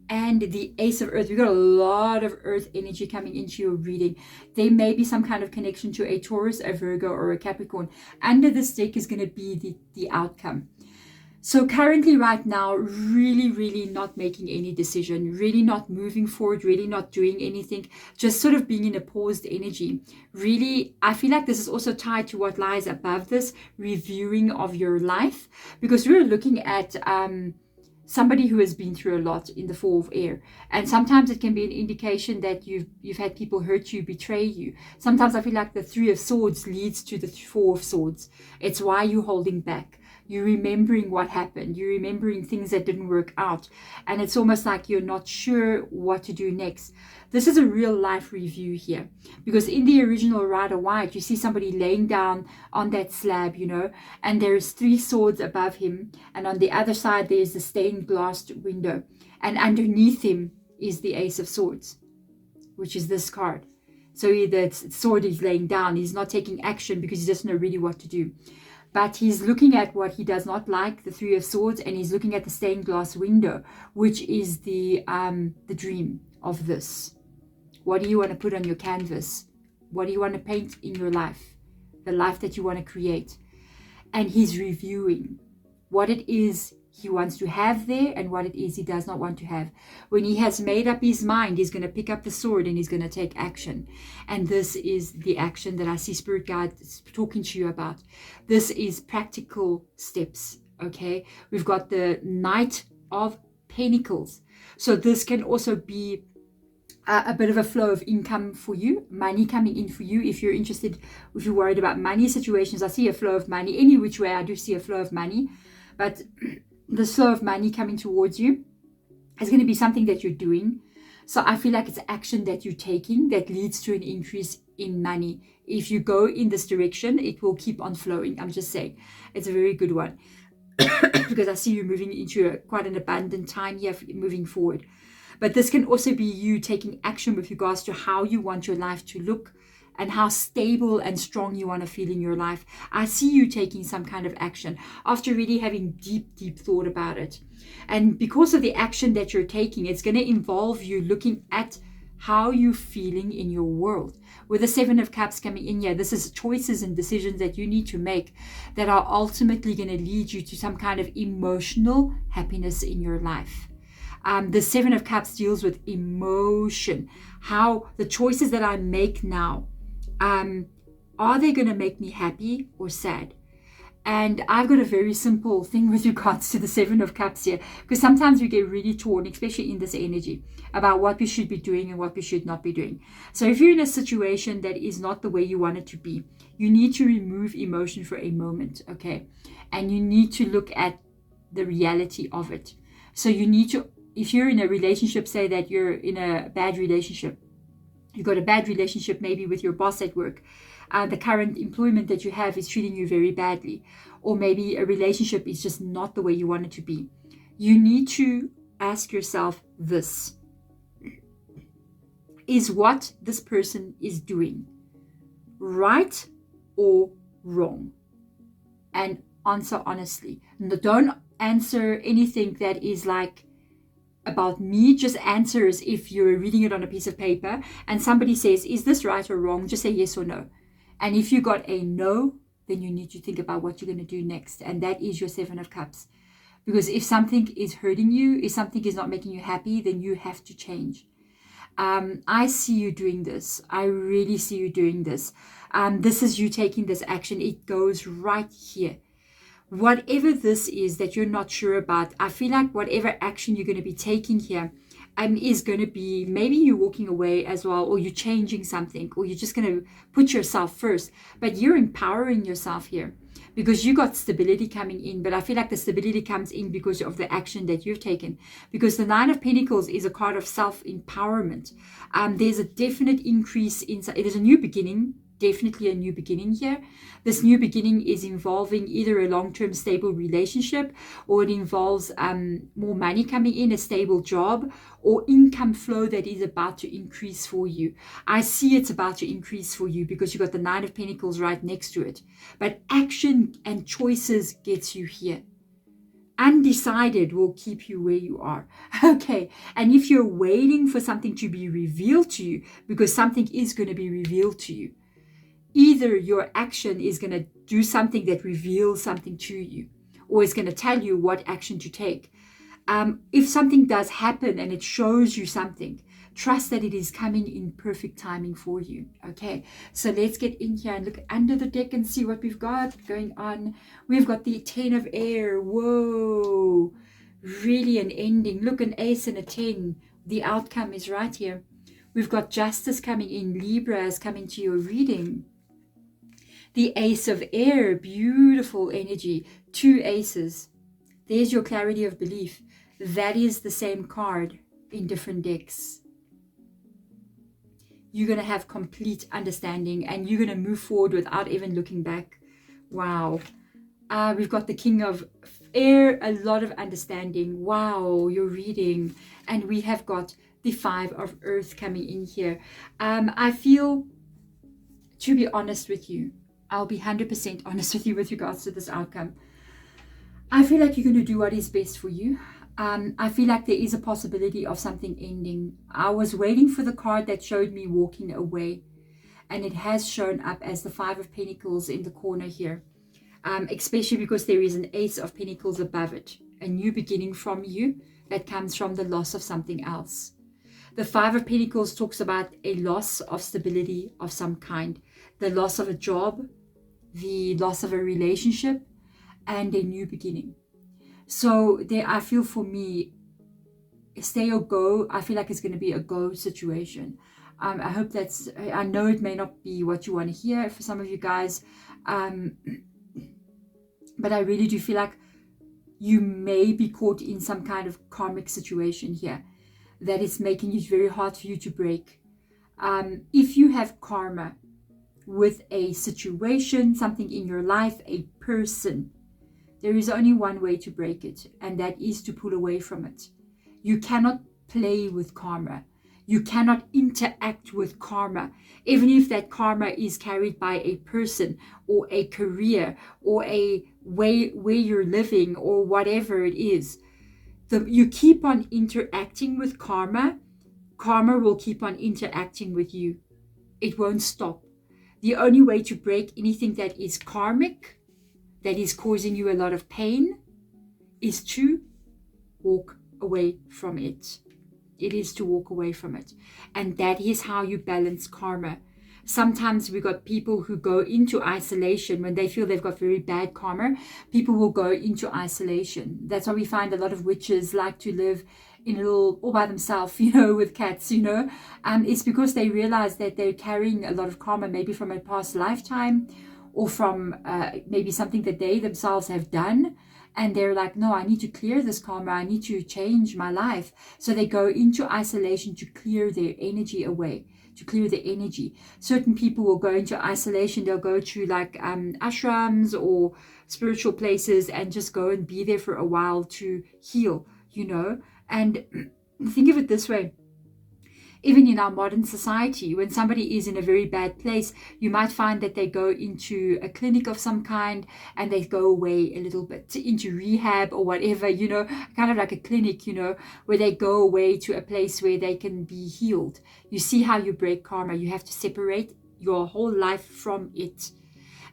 And the ace of earth. We've got a lot of earth energy coming into your reading. There may be some kind of connection to a Taurus, a Virgo, or a Capricorn. Under this deck is going to be the outcome. So currently right now, really not making any decision, really not moving forward, really not doing anything, just sort of being in a paused energy. Really, I feel like this is also tied to what lies above this, reviewing of your life, because we're looking at somebody who has been through a lot in the 4 of air. And sometimes it can be an indication that you've had people hurt you, betray you. Sometimes I feel like the 3 of swords leads to the 4 of swords. It's why you're holding back. You're remembering what happened. You're remembering things that didn't work out. And it's almost like you're not sure what to do next. This is a real life review here. Because in the original Rider White, you see somebody laying down on that slab, and there's 3 swords above him. And on the other side, there's the stained glass window. And underneath him is the Ace of Swords, which is this card. So the sword is laying down. He's not taking action because he doesn't know really what to do. But he's looking at what he does not like, the 3 of swords, and he's looking at the stained glass window, which is the dream of this. What do you want to put on your canvas? What do you want to paint in your life? The life that you want to create. And he's reviewing what it is he wants to have there and what it is he does not want to have. When he has made up his mind, he's going to pick up the sword and he's going to take action. And this is the action that I see Spirit Guides talking to you about. This is practical steps, okay? We've got the Knight of Pentacles. So this can also be a bit of a flow of income for you, money coming in for you. If you're interested, if you're worried about money situations, I see a flow of money. Any which way, I do see a flow of money. But the flow of money coming towards you is going to be something that you're doing. So I feel like it's action that you're taking that leads to an increase in money. If you go in this direction, it will keep on flowing. I'm just saying, it's a very good one. Because I see you moving into quite an abundant time here, moving forward. But this can also be you taking action with regards to how you want your life to look and how stable and strong you want to feel in your life. I see you taking some kind of action after really having deep thought about it. And because of the action that you're taking, it's going to involve you looking at how you're feeling in your world. With the 7 of Cups coming in here, this is choices and decisions that you need to make that are ultimately going to lead you to some kind of emotional happiness in your life. The 7 of Cups deals with emotion. How the choices that I make now, are they going to make me happy or sad? And I've got a very simple thing with regards to the 7 of Cups here, because sometimes we get really torn, especially in this energy, about what we should be doing and what we should not be doing. So if you're in a situation that is not the way you want it to be, you need to remove emotion for a moment, okay? And you need to look at the reality of it. So you need to, if you're in a relationship, say that you're in a bad relationship, you've got a bad relationship maybe with your boss at work, the current employment that you have is treating you very badly, or maybe a relationship is just not the way you want it to be. You need to ask yourself this: is what this person is doing right or wrong? And answer honestly. Don't answer anything that is like about me. Just answer as if you're reading it on a piece of paper and somebody says, is this right or wrong? Just say yes or no. And if you got a no, then you need to think about what you're going to do next. And that is your 7 of Cups. Because if something is hurting you, if something is not making you happy, then you have to change. I see you doing this. I really see you doing this. This is you taking this action. It goes right here. Whatever this is that you're not sure about, I feel like whatever action you're going to be taking here is going to be, maybe you're walking away as well, or you're changing something, or you're just going to put yourself first. But you're empowering yourself here because you got stability coming in. But I feel like the stability comes in because of the action that you've taken. Because the 9 of Pentacles is a card of self-empowerment. There's a definite increase in, there's a new beginning. Definitely a new beginning here. This new beginning is involving either a long-term stable relationship, or it involves more money coming in, a stable job, or income flow that is about to increase for you. I see it's about to increase for you because you've got the 9 of Pentacles right next to it. But action and choices gets you here. Undecided will keep you where you are. Okay. And if you're waiting for something to be revealed to you, because something is going to be revealed to you, either your action is going to do something that reveals something to you, or it's going to tell you what action to take. If something does happen and it shows you something, trust that it is coming in perfect timing for you. Okay, so let's get in here and look under the deck and see what we've got going on. We've got the 10 of air. Whoa, really an ending. Look, an ace and a 10. The outcome is right here. We've got justice coming in. Libra is coming to your reading. The ace of air, beautiful energy. 2 aces. There's your clarity of belief. That is the same card in different decks. You're going to have complete understanding and you're going to move forward without even looking back. Wow. We've got the king of air, a lot of understanding. Wow, you're reading. And we have got the 5 of earth coming in here. I feel, to be honest with you, I'll be 100% honest with you with regards to this outcome. I feel like you're going to do what is best for you. I feel like there is a possibility of something ending. I was waiting for the card that showed me walking away, and it has shown up as the 5 of Pentacles in the corner here, especially because there is an ace of Pentacles above it. A new beginning from you that comes from the loss of something else. The 5 of Pentacles talks about a loss of stability of some kind, the loss of a job, the loss of a relationship, and a new beginning. So there, I feel for me, stay or go. I feel like it's going to be a go situation. I hope that's, I know it may not be what you want to hear for some of you guys, but I really do feel like you may be caught in some kind of karmic situation here that is making it very hard for you to break. If you have karma, with a situation, something in your life, a person, there is only one way to break it, and that is to pull away from it. You cannot play with karma. You cannot interact with karma, even if that karma is carried by a person or a career or a way where you're living or whatever it is. You keep on interacting with karma, karma will keep on interacting with you. It won't stop. The only way to break anything that is karmic, that is causing you a lot of pain, is to walk away from it. It is to walk away from it. And that is how you balance karma. Sometimes we got people who go into isolation when they feel they've got very bad karma. People will go into isolation. That's why we find a lot of witches like to live in a little, all by themselves, with cats, It's because they realize that they're carrying a lot of karma, maybe from a past lifetime or from maybe something that they themselves have done. And they're like, no, I need to clear this karma. I need to change my life. So they go into isolation to clear their energy away, to clear the energy. Certain people will go into isolation. They'll go to like ashrams or spiritual places and just go and be there for a while to heal, And think of it this way. Even in our modern society, when somebody is in a very bad place, you might find that they go into a clinic of some kind and they go away a little bit into rehab or whatever, kind of like a clinic, where they go away to a place where they can be healed. You see how you break karma. You have to separate your whole life from it.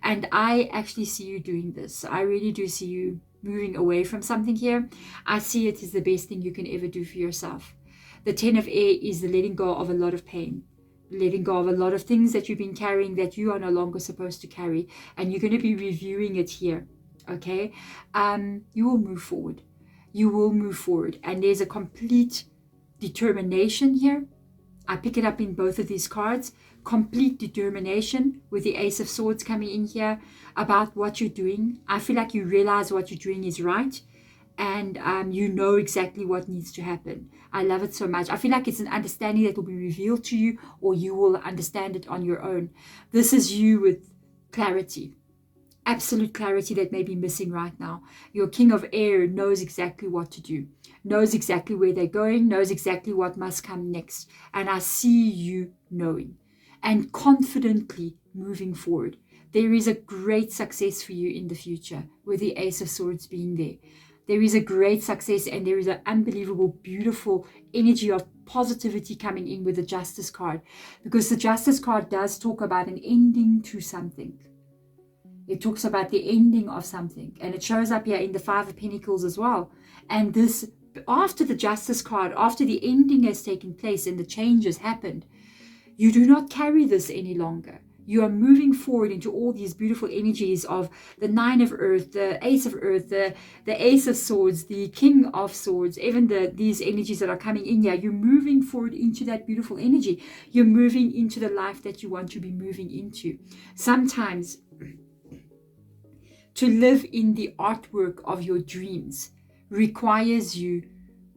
And I actually see you doing this. I really do see you moving away from something here. I see it as the best thing you can ever do for yourself. The 10 of air is the letting go of a lot of pain, letting go of a lot of things that you've been carrying that you are no longer supposed to carry. And you're going to be reviewing it here, okay? You will move forward. You will move forward. And there's a complete determination here. I pick it up in both of these cards. Complete determination with the Ace of Swords coming in here about what you're doing. I feel like you realize what you're doing is right. And you know exactly what needs to happen. I love it so much. I feel like it's an understanding that will be revealed to you, or you will understand it on your own. This is you with clarity, absolute clarity that may be missing right now. Your King of Air knows exactly what to do, knows exactly where they're going, knows exactly what must come next. And I see you knowing and confidently moving forward. There is a great success for you in the future with the Ace of Swords being there. There is a great success, and there is an unbelievable, beautiful energy of positivity coming in with the Justice card, because the Justice card does talk about an ending to something. It talks about the ending of something, and it shows up here in the Five of Pentacles as well. And this, after the Justice card, after the ending has taken place and the change has happened, you do not carry this any longer. You are moving forward into all these beautiful energies of the Nine of Earth, the Ace of Earth, the Ace of Swords, the King of Swords, even these energies that are coming in here. You're moving forward into that beautiful energy. You're moving into the life that you want to be moving into. Sometimes to live in the artwork of your dreams requires you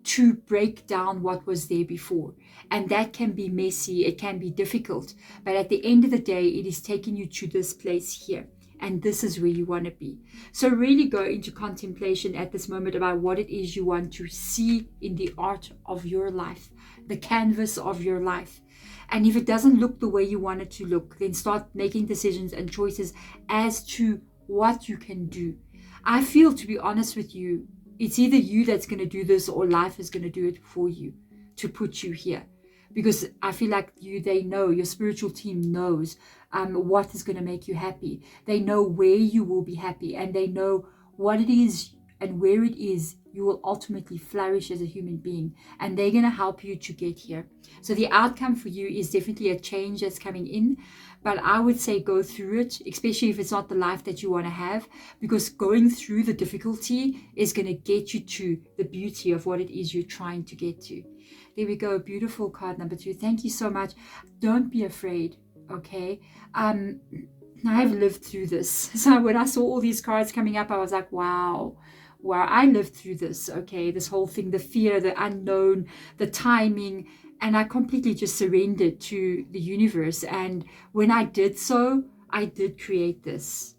to break down what was there before. And that can be messy, it can be difficult, but at the end of the day, it is taking you to this place here. And this is where you want to be. So really go into contemplation at this moment about what it is you want to see in the art of your life, the canvas of your life. And if it doesn't look the way you want it to look, then start making decisions and choices as to what you can do. I feel, to be honest with you, it's either you that's going to do this or life is going to do it for you to put you here. Because I feel like they know, your spiritual team knows what is going to make you happy. They know where you will be happy, and they know what it is and where it is you will ultimately flourish as a human being. And they're going to help you to get here. So the outcome for you is definitely a change that's coming in. But I would say go through it, especially if it's not the life that you want to have, because going through the difficulty is going to get you to the beauty of what it is you're trying to get to. There we go. Beautiful card number 2. Thank you so much. Don't be afraid. Okay. I've lived through this. So when I saw all these cards coming up, I was like, wow, where I lived through this, okay, this whole thing, the fear, the unknown, the timing, and I completely just surrendered to the universe. And when I did so, I did create this.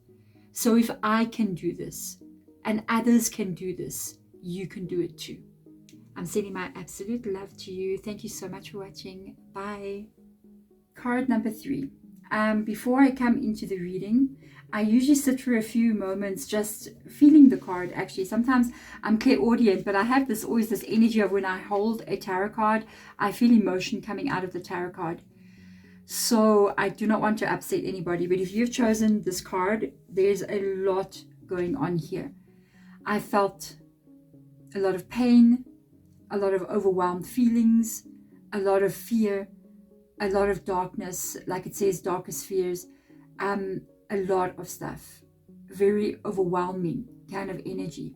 So if I can do this and others can do this, you can do it too. I'm sending my absolute love to you. Thank you so much for watching. Bye. Card number 3. Before I come into the reading, I usually sit for a few moments just feeling the card. Actually, sometimes I'm clairaudient, but I have always this energy of when I hold a tarot card, I feel emotion coming out of the tarot card. So I do not want to upset anybody, but if you've chosen this card, there's a lot going on here. I felt a lot of pain, a lot of overwhelmed feelings, a lot of fear, a lot of darkness, like it says, darkest fears, a lot of stuff, very overwhelming kind of energy.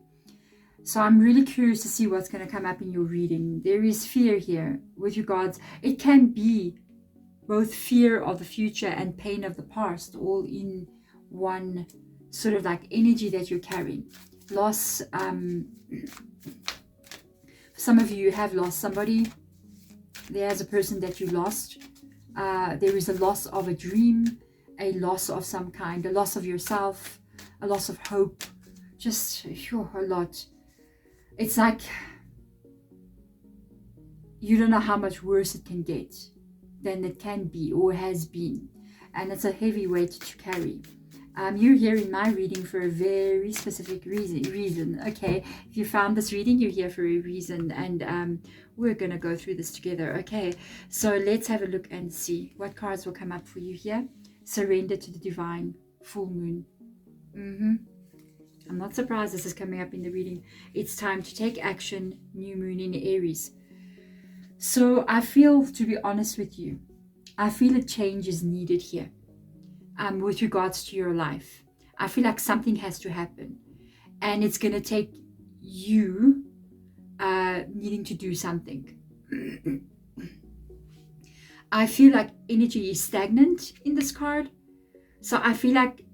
So I'm really curious to see what's going to come up in your reading. There is fear here with regards, it can be both fear of the future and pain of the past, all in one sort of like energy that you're carrying. Loss, some of you have lost somebody. There's a person that you lost. There is a loss of a dream, a loss of some kind, a loss of yourself, a loss of hope, just a lot. It's like you don't know how much worse it can get than it can be or has been, and it's a heavy weight to carry. You're here in my reading for a very specific reason. Okay, if you found this reading, you're here for a reason, and we're gonna go through this together. Okay, so let's have a look and see what cards will come up for you here. Surrender to the divine. Full moon. I'm not surprised this is coming up in the reading. It's time to take action. New moon in Aries. So I feel, to be honest with you, I feel a change is needed here. With regards to your life, I feel like something has to happen, and it's going to take you needing to do something. I feel like energy is stagnant in this card, so I feel like,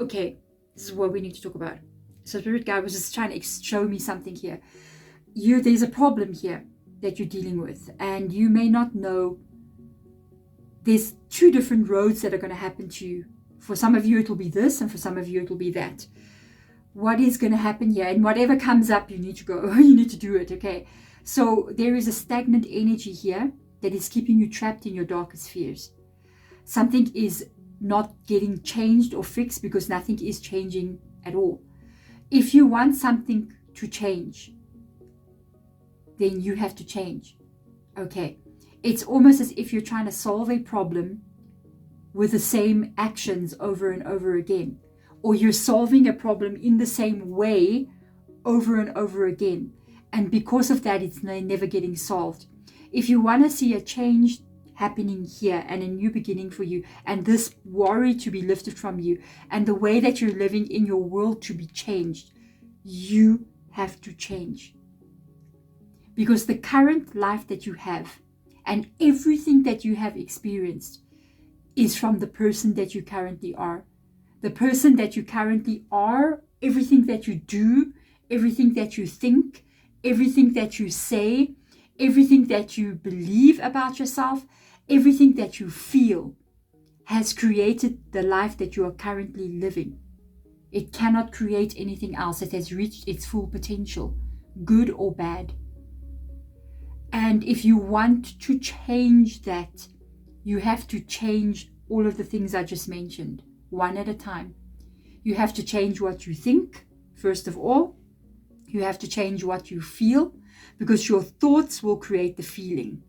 okay, this is what we need to talk about. So Spirit Guide was just trying to show me something here. There's a problem here that you're dealing with, and you may not know. There's 2 different roads that are going to happen to you. For some of you, it will be this, and for some of you, it will be that. What is going to happen here? And whatever comes up, you need to go. You need to do it, okay? So there is a stagnant energy here that is keeping you trapped in your darkest fears. Something is not getting changed or fixed because nothing is changing at all. If you want something to change, then you have to change, okay? It's almost as if you're trying to solve a problem with the same actions over and over again. Or you're solving a problem in the same way over and over again. And because of that, it's never getting solved. If you want to see a change happening here and a new beginning for you, and this worry to be lifted from you, and the way that you're living in your world to be changed, you have to change. Because the current life that you have, and everything that you have experienced, is from the person that you currently are. The person that you currently are, everything that you do, everything that you think, everything that you say, everything that you believe about yourself, everything that you feel, has created the life that you are currently living. It cannot create anything else. It has reached its full potential, good or bad. And if you want to change that, you have to change all of the things I just mentioned, one at a time. You have to change what you think, first of all. You have to change what you feel, because your thoughts will create the feeling.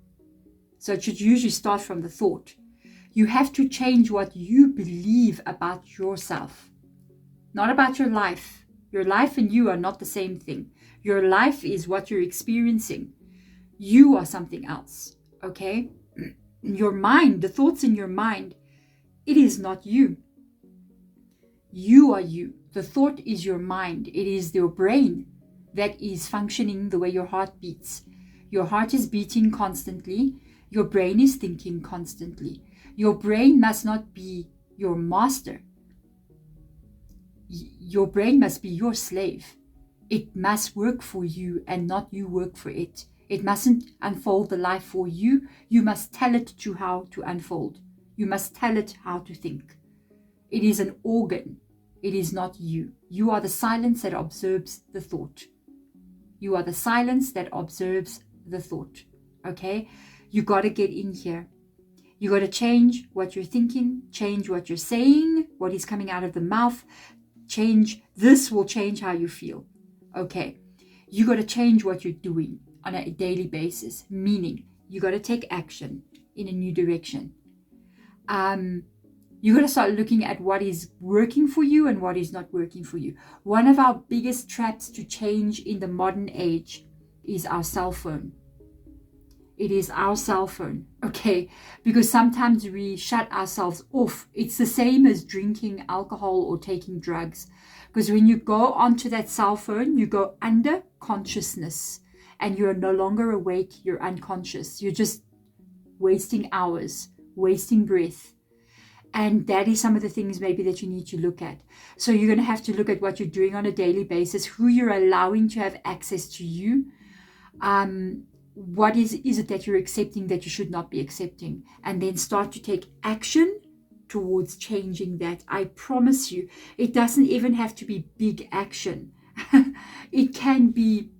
So it should usually start from the thought. You have to change what you believe about yourself, not about your life. Your life and you are not the same thing. Your life is what you're experiencing. You are something else, okay? Your mind, the thoughts in your mind, it is not you. You are you. The thought is your mind. It is your brain that is functioning the way your heart beats. Your heart is beating constantly. Your brain is thinking constantly. Your brain must not be your master. Your brain must be your slave. It must work for you and not you work for it. It mustn't unfold the life for you. You must tell it to how to unfold. You must tell it how to think. It is an organ. It is not you. You are the silence that observes the thought. You are the silence that observes the thought. Okay? You got to get in here. You got to change what you're thinking, change what you're saying, what is coming out of the mouth. Change. This will change how you feel. Okay? You got to change what you're doing on a daily basis, meaning you got to take action in a new direction. You got to start looking at what is working for you and what is not working for you. One of our biggest traps to change in the modern age is our cell phone. It is our cell phone, okay? Because sometimes we shut ourselves off. It's the same as drinking alcohol or taking drugs. Because when you go onto that cell phone, you go under consciousness and you're no longer awake, you're unconscious. You're just wasting hours, wasting breath. And that is some of the things maybe that you need to look at. So you're going to have to look at what you're doing on a daily basis, who you're allowing to have access to you. What is it that you're accepting that you should not be accepting? And then start to take action towards changing that. I promise you, it doesn't even have to be big action. It can be,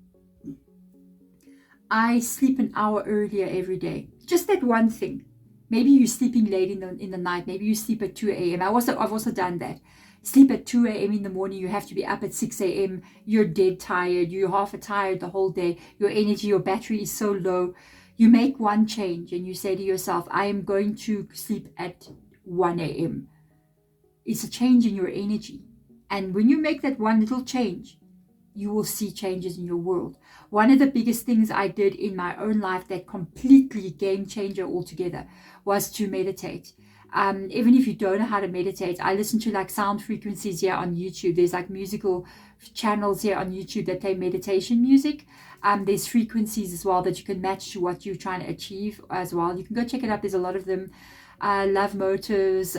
I sleep an hour earlier every day. Just that one thing. Maybe you're sleeping late in the night. Maybe you sleep at 2 a.m. I've also done that. Sleep at 2 a.m. in the morning. You have to be up at 6 a.m. You're dead tired. You're half tired the whole day. Your energy, your battery is so low. You make one change and you say to yourself, I am going to sleep at 1 a.m. It's a change in your energy. And when you make that one little change, you will see changes in your world. One of the biggest things I did in my own life that completely game changer altogether was to meditate. Even if you don't know how to meditate, I listen to like sound frequencies here on YouTube. There's like musical channels here on YouTube that play meditation music. There's frequencies as well that you can match to what you're trying to achieve as well. You can go check it out. There's a lot of them. Love motives,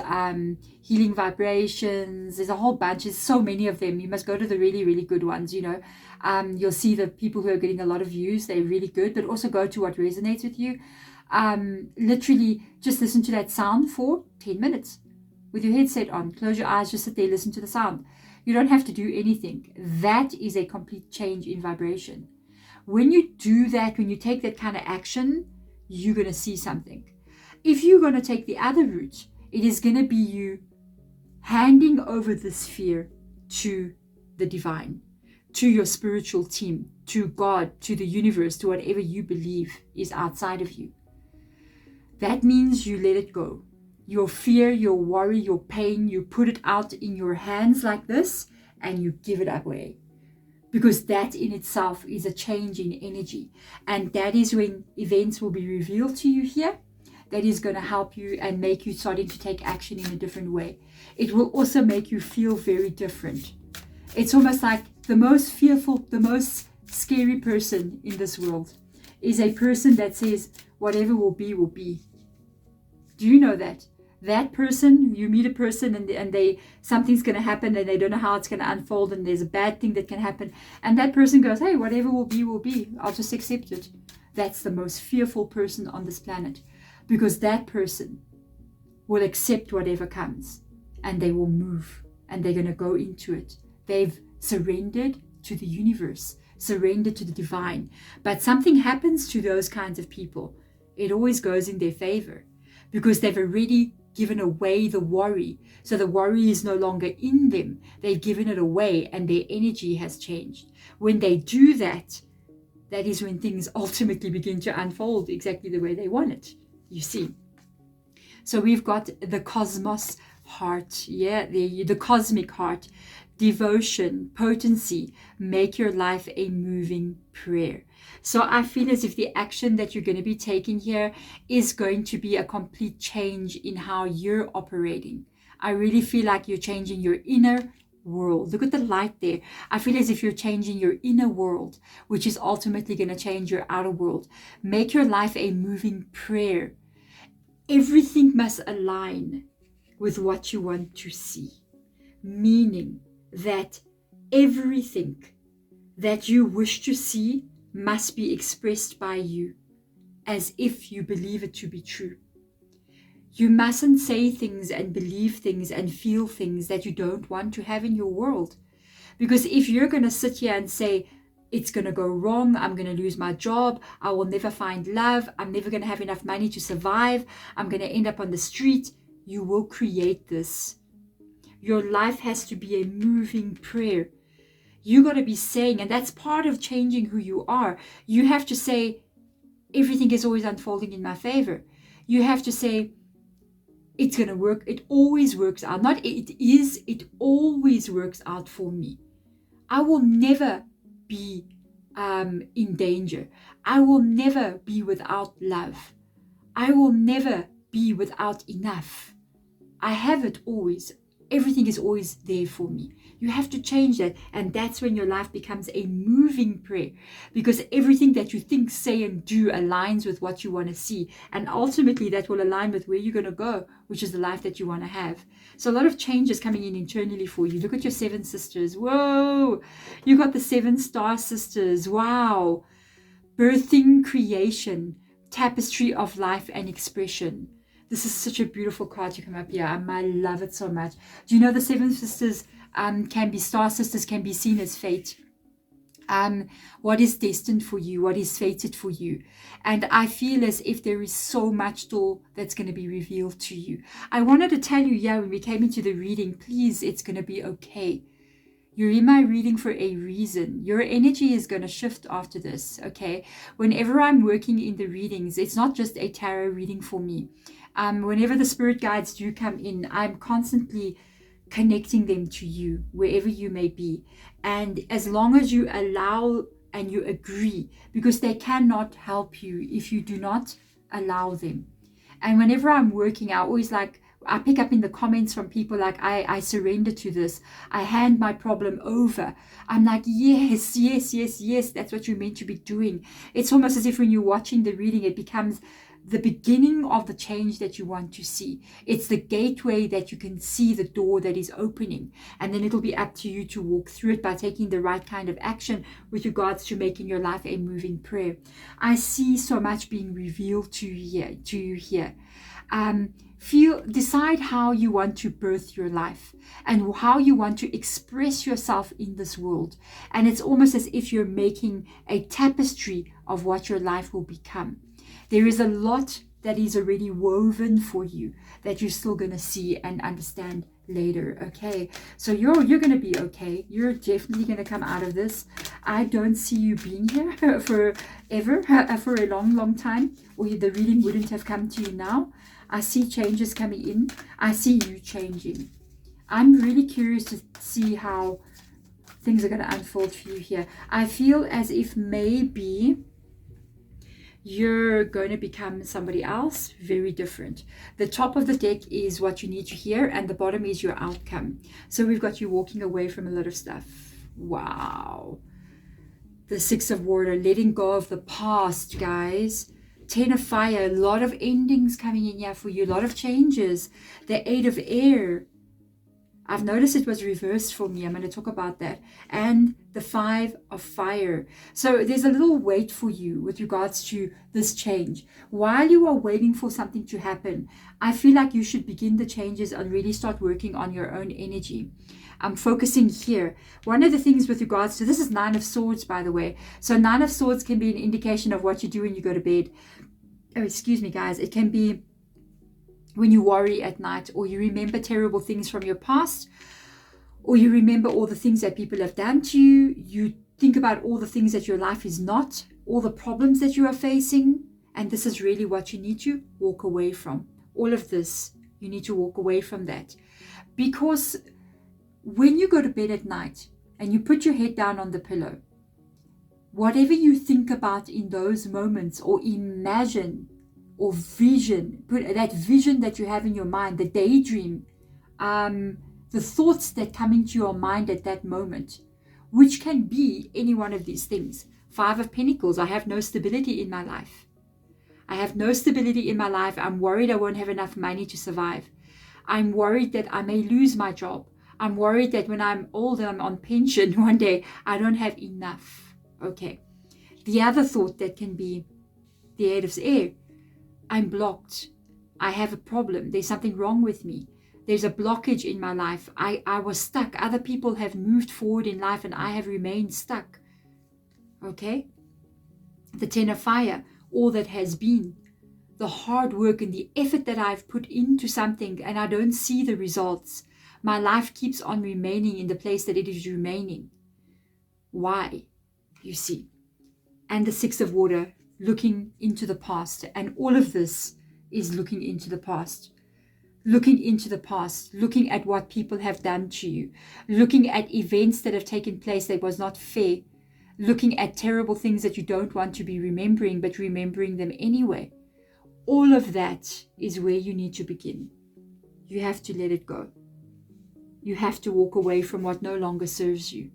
healing vibrations. There's a whole bunch. There's so many of them. You must go to the really, really good ones, you know. You'll see the people who are getting a lot of views. They're really good, but also go to what resonates with you. Literally just listen to that sound for 10 minutes with your headset on. Close your eyes, just sit there, listen to the sound. You don't have to do anything. That is a complete change in vibration. When you do that, when you take that kind of action, you're going to see something. If you're going to take the other route, it is going to be you handing over this fear to the divine, to your spiritual team, to God, to the universe, to whatever you believe is outside of you. That means you let it go. Your fear, your worry, your pain, you put it out in your hands like this and you give it away. Because that in itself is a change in energy. And that is when events will be revealed to you here. That is going to help you and make you starting to take action in a different way. It will also make you feel very different. It's almost like the most fearful, the most scary person in this world is a person that says, whatever will be, will be. Do you know that? That person, you meet a person and they something's going to happen and they don't know how it's going to unfold and there's a bad thing that can happen. And that person goes, hey, whatever will be, will be. I'll just accept it. That's the most fearful person on this planet. Because that person will accept whatever comes and they will move and they're going to go into it. They've surrendered to the universe, surrendered to the divine. But something happens to those kinds of people. It always goes in their favor because they've already given away the worry. So the worry is no longer in them. They've given it away and their energy has changed. When they do that, that is when things ultimately begin to unfold exactly the way they want it. You see, so we've got the cosmos heart, the cosmic heart, devotion, potency, make your life a moving prayer. So I feel as if the action that you're going to be taking here is going to be a complete change in how you're operating. I really feel like you're changing your inner world. Look at the light there. I feel as if you're changing your inner world, which is ultimately going to change your outer world. Make your life a moving prayer. Everything must align with what you want to see, meaning that everything that you wish to see must be expressed by you as if you believe it to be true. You mustn't say things and believe things and feel things that you don't want to have in your world. Because if you're going to sit here and say, it's going to go wrong, I'm going to lose my job, I will never find love, I'm never going to have enough money to survive, I'm going to end up on the street, you will create this. Your life has to be a moving prayer. You got to be saying, and that's part of changing who you are. You have to say, everything is always unfolding in my favor. You have to say, it's going to work. It always works out. Not it always works out for me. I will never be in danger. I will never be without love. I will never be without enough. I have it always. Everything is always there for me. You have to change that. And that's when your life becomes a moving prayer. Because everything that you think, say, and do aligns with what you want to see. And ultimately, that will align with where you're going to go, which is the life that you want to have. So a lot of changes coming in internally for you. Look at your 7 sisters. Whoa! You got the 7 star sisters. Wow! Birthing creation. Tapestry of life and expression. This is such a beautiful card to come up here. I love it so much. Do you know the 7 sisters can be star sisters, can be seen as fate? What is destined for you? What is fated for you? And I feel as if there is so much still that's going to be revealed to you. I wanted to tell you, when we came into the reading, please, it's going to be okay. You're in my reading for a reason. Your energy is going to shift after this, okay? Whenever I'm working in the readings, it's not just a tarot reading for me. Whenever the spirit guides do come in, I'm constantly connecting them to you, wherever you may be. And as long as you allow and you agree, because they cannot help you if you do not allow them. And whenever I'm working, I pick up in the comments from people like, I surrender to this. I hand my problem over. I'm like, yes, that's what you're meant to be doing. It's almost as if when you're watching the reading, it becomes the beginning of the change that you want to see. It's the gateway that you can see the door that is opening. And then it'll be up to you to walk through it by taking the right kind of action with regards to making your life a moving prayer. I see so much being revealed to you here. Decide how you want to birth your life and how you want to express yourself in this world. And it's almost as if you're making a tapestry of what your life will become. There is a lot that is already woven for you that you're still going to see and understand later. Okay, so you're going to be okay. You're definitely going to come out of this. I don't see you being here forever, for a long time, or the reading wouldn't have come to you now. I see changes coming in. I see you changing. I'm really curious to see how things are going to unfold for you here. I feel as if maybe you're going to become somebody else, very different. The top of the deck is what you need to hear, and the bottom is your outcome. So we've got you walking away from a lot of stuff. Wow. The 6 of Water, letting go of the past, guys. 10 of Fire, a lot of endings coming in here for you, a lot of changes. The 8 of Air. I've noticed it was reversed for me. I'm going to talk about that. And the 5 of Fire. So there's a little wait for you with regards to this change. While you are waiting for something to happen, I feel like you should begin the changes and really start working on your own energy. I'm focusing here. One of the things with regards to, this is 9 of Swords, by the way. So 9 of Swords can be an indication of what you do when you go to bed. Oh, excuse me, guys. It can be when you worry at night, or you remember terrible things from your past, or you remember all the things that people have done to you. You think about all the things that your life is not, all the problems that you are facing, and this is really what you need to walk away from. All of this, you need to walk away from that. Because when you go to bed at night and you put your head down on the pillow, whatever you think about in those moments, or imagine, or vision, put that vision that you have in your mind, the daydream, the thoughts that come into your mind at that moment, which can be any one of these things. 5 of Pentacles, I have no stability in my life. I have no stability in my life. I'm worried I won't have enough money to survive. I'm worried that I may lose my job. I'm worried that when I'm old and I'm on pension one day, I don't have enough. Okay. The other thought that can be the 8 of air. I'm blocked. I have a problem. There's something wrong with me. There's a blockage in my life. I was stuck. Other people have moved forward in life and I have remained stuck. Okay? The 10 of fire. All that has been. The hard work and the effort that I've put into something and I don't see the results. My life keeps on remaining in the place that it is remaining. Why? You see. And the 6 of water. Looking into the past. And all of this is looking into the past. Looking into the past. Looking at what people have done to you. Looking at events that have taken place that was not fair. Looking at terrible things that you don't want to be remembering, but remembering them anyway. All of that is where you need to begin. You have to let it go. You have to walk away from what no longer serves you.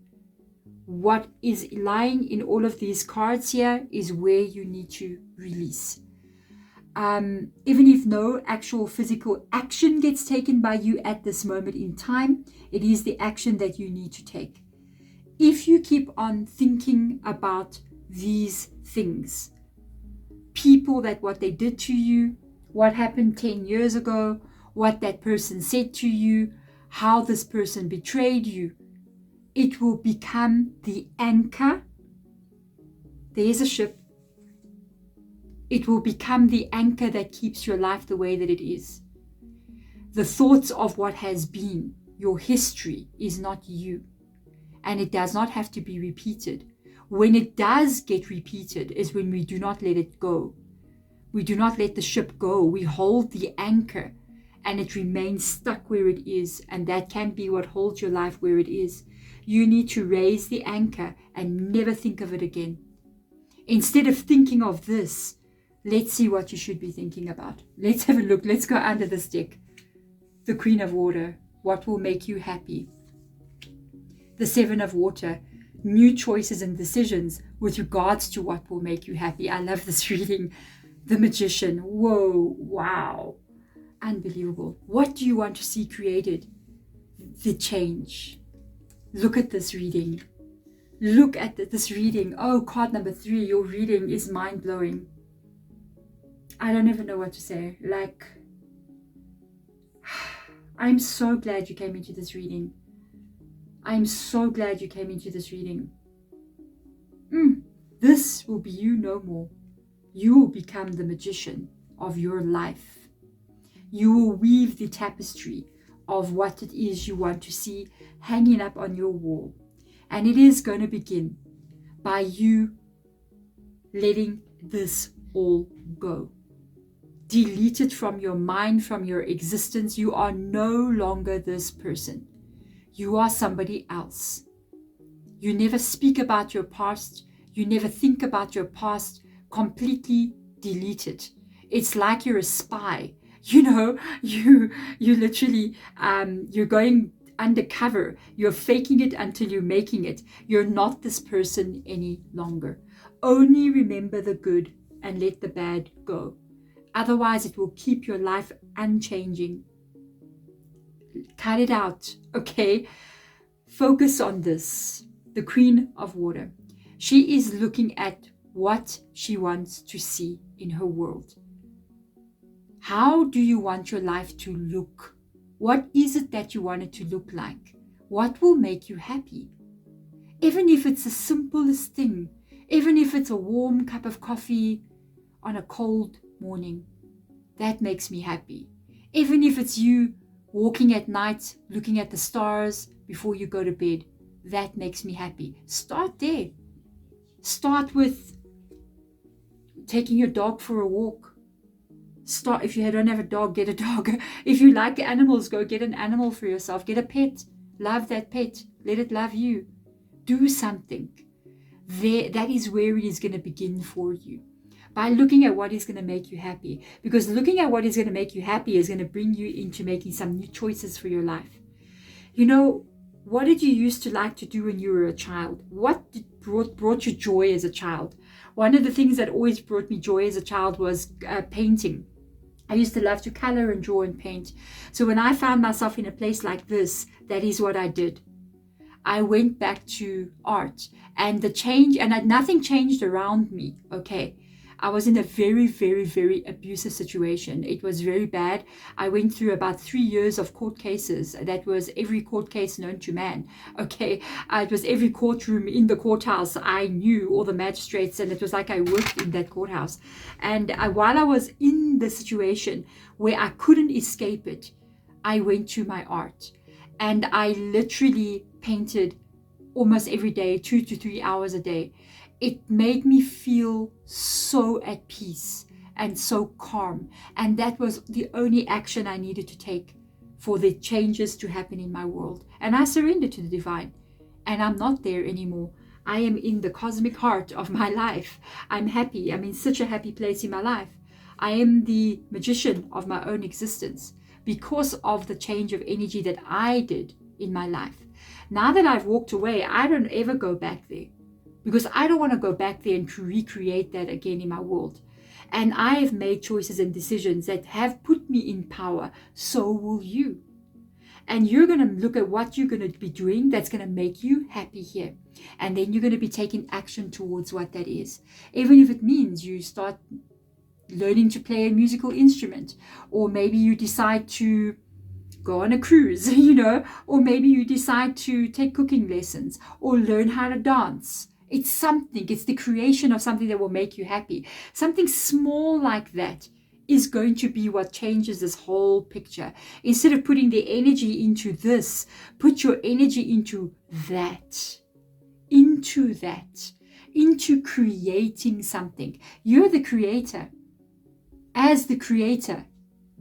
What is lying in all of these cards here is where you need to release. Even if no actual physical action gets taken by you at this moment in time, it is the action that you need to take. If you keep on thinking about these things, people, that what they did to you, what happened 10 years ago, what that person said to you, how this person betrayed you, it will become the anchor. There's a ship. It will become the anchor that keeps your life the way that it is. The thoughts of what has been, your history, is not you. And it does not have to be repeated. When it does get repeated is when we do not let it go. We do not let the ship go. We hold the anchor and it remains stuck where it is. And that can be what holds your life where it is. You need to raise the anchor and never think of it again. Instead of thinking of this, let's see what you should be thinking about. Let's have a look. Let's go under this deck. The Queen of Water. What will make you happy? The 7 of Water. New choices and decisions with regards to what will make you happy. I love this reading. The Magician. Whoa. Wow. Unbelievable. What do you want to see created? The change. Look at this reading. Look at this reading. Oh, card number 3. Your reading is mind-blowing. I don't even know what to say. Like, I'm so glad you came into this reading. I'm so glad you came into this reading. This will be you no more. You will become the magician of your life. You will weave the tapestry of what it is you want to see hanging up on your wall. And it is going to begin by you letting this all go. Delete it from your mind, from your existence. You are no longer this person. You are somebody else. You never speak about your past. You never think about your past. Completely delete it. It's like you're a spy. You know, you literally, you're going undercover. You're faking it until you're making it. You're not this person any longer. Only remember the good and let the bad go. Otherwise, it will keep your life unchanging. Cut it out, okay? Focus on this. The Queen of Water. She is looking at what she wants to see in her world. How do you want your life to look? What is it that you want it to look like? What will make you happy? Even if it's the simplest thing, even if it's a warm cup of coffee on a cold morning, that makes me happy. Even if it's you walking at night, looking at the stars before you go to bed, that makes me happy. Start there. Start with taking your dog for a walk. Start, if you don't have a dog, get a dog. If you like animals, go get an animal for yourself. Get a pet. Love that pet. Let it love you. Do something. There, that is where it is going to begin for you. By looking at what is going to make you happy. Because looking at what is going to make you happy is going to bring you into making some new choices for your life. You know, what did you used to like to do when you were a child? What brought you joy as a child? One of the things that always brought me joy as a child was painting. I used to love to color and draw and paint. So when I found myself in a place like this, that is what I did. I went back to art, and the change, and nothing changed around me. Okay. I was in a very, very, very abusive situation. It was very bad. I went through about 3 years of court cases. That was every court case known to man. Okay. It was every courtroom in the courthouse. I knew all the magistrates, and it was like I worked in that courthouse. And while I was in the situation where I couldn't escape it, I went to my art, and I literally painted almost every day, 2 to 3 hours a day. It made me feel so at peace and so calm. And that was the only action I needed to take for the changes to happen in my world. And I surrendered to the divine. And I'm not there anymore. I am in the cosmic heart of my life. I'm happy. I'm in such a happy place in my life. I am the magician of my own existence because of the change of energy that I did in my life. Now that I've walked away, I don't ever go back there, because I don't want to go back there and recreate that again in my world. And I have made choices and decisions that have put me in power. So will you. And you're going to look at what you're going to be doing that's going to make you happy here. And then you're going to be taking action towards what that is. Even if it means you start learning to play a musical instrument, or maybe you decide to go on a cruise, or maybe you decide to take cooking lessons or learn how to dance. It's something, it's the creation of something that will make you happy. Something small like that is going to be what changes this whole picture. Instead of putting the energy into this, put your energy into that, into creating something. You're the creator. As the creator,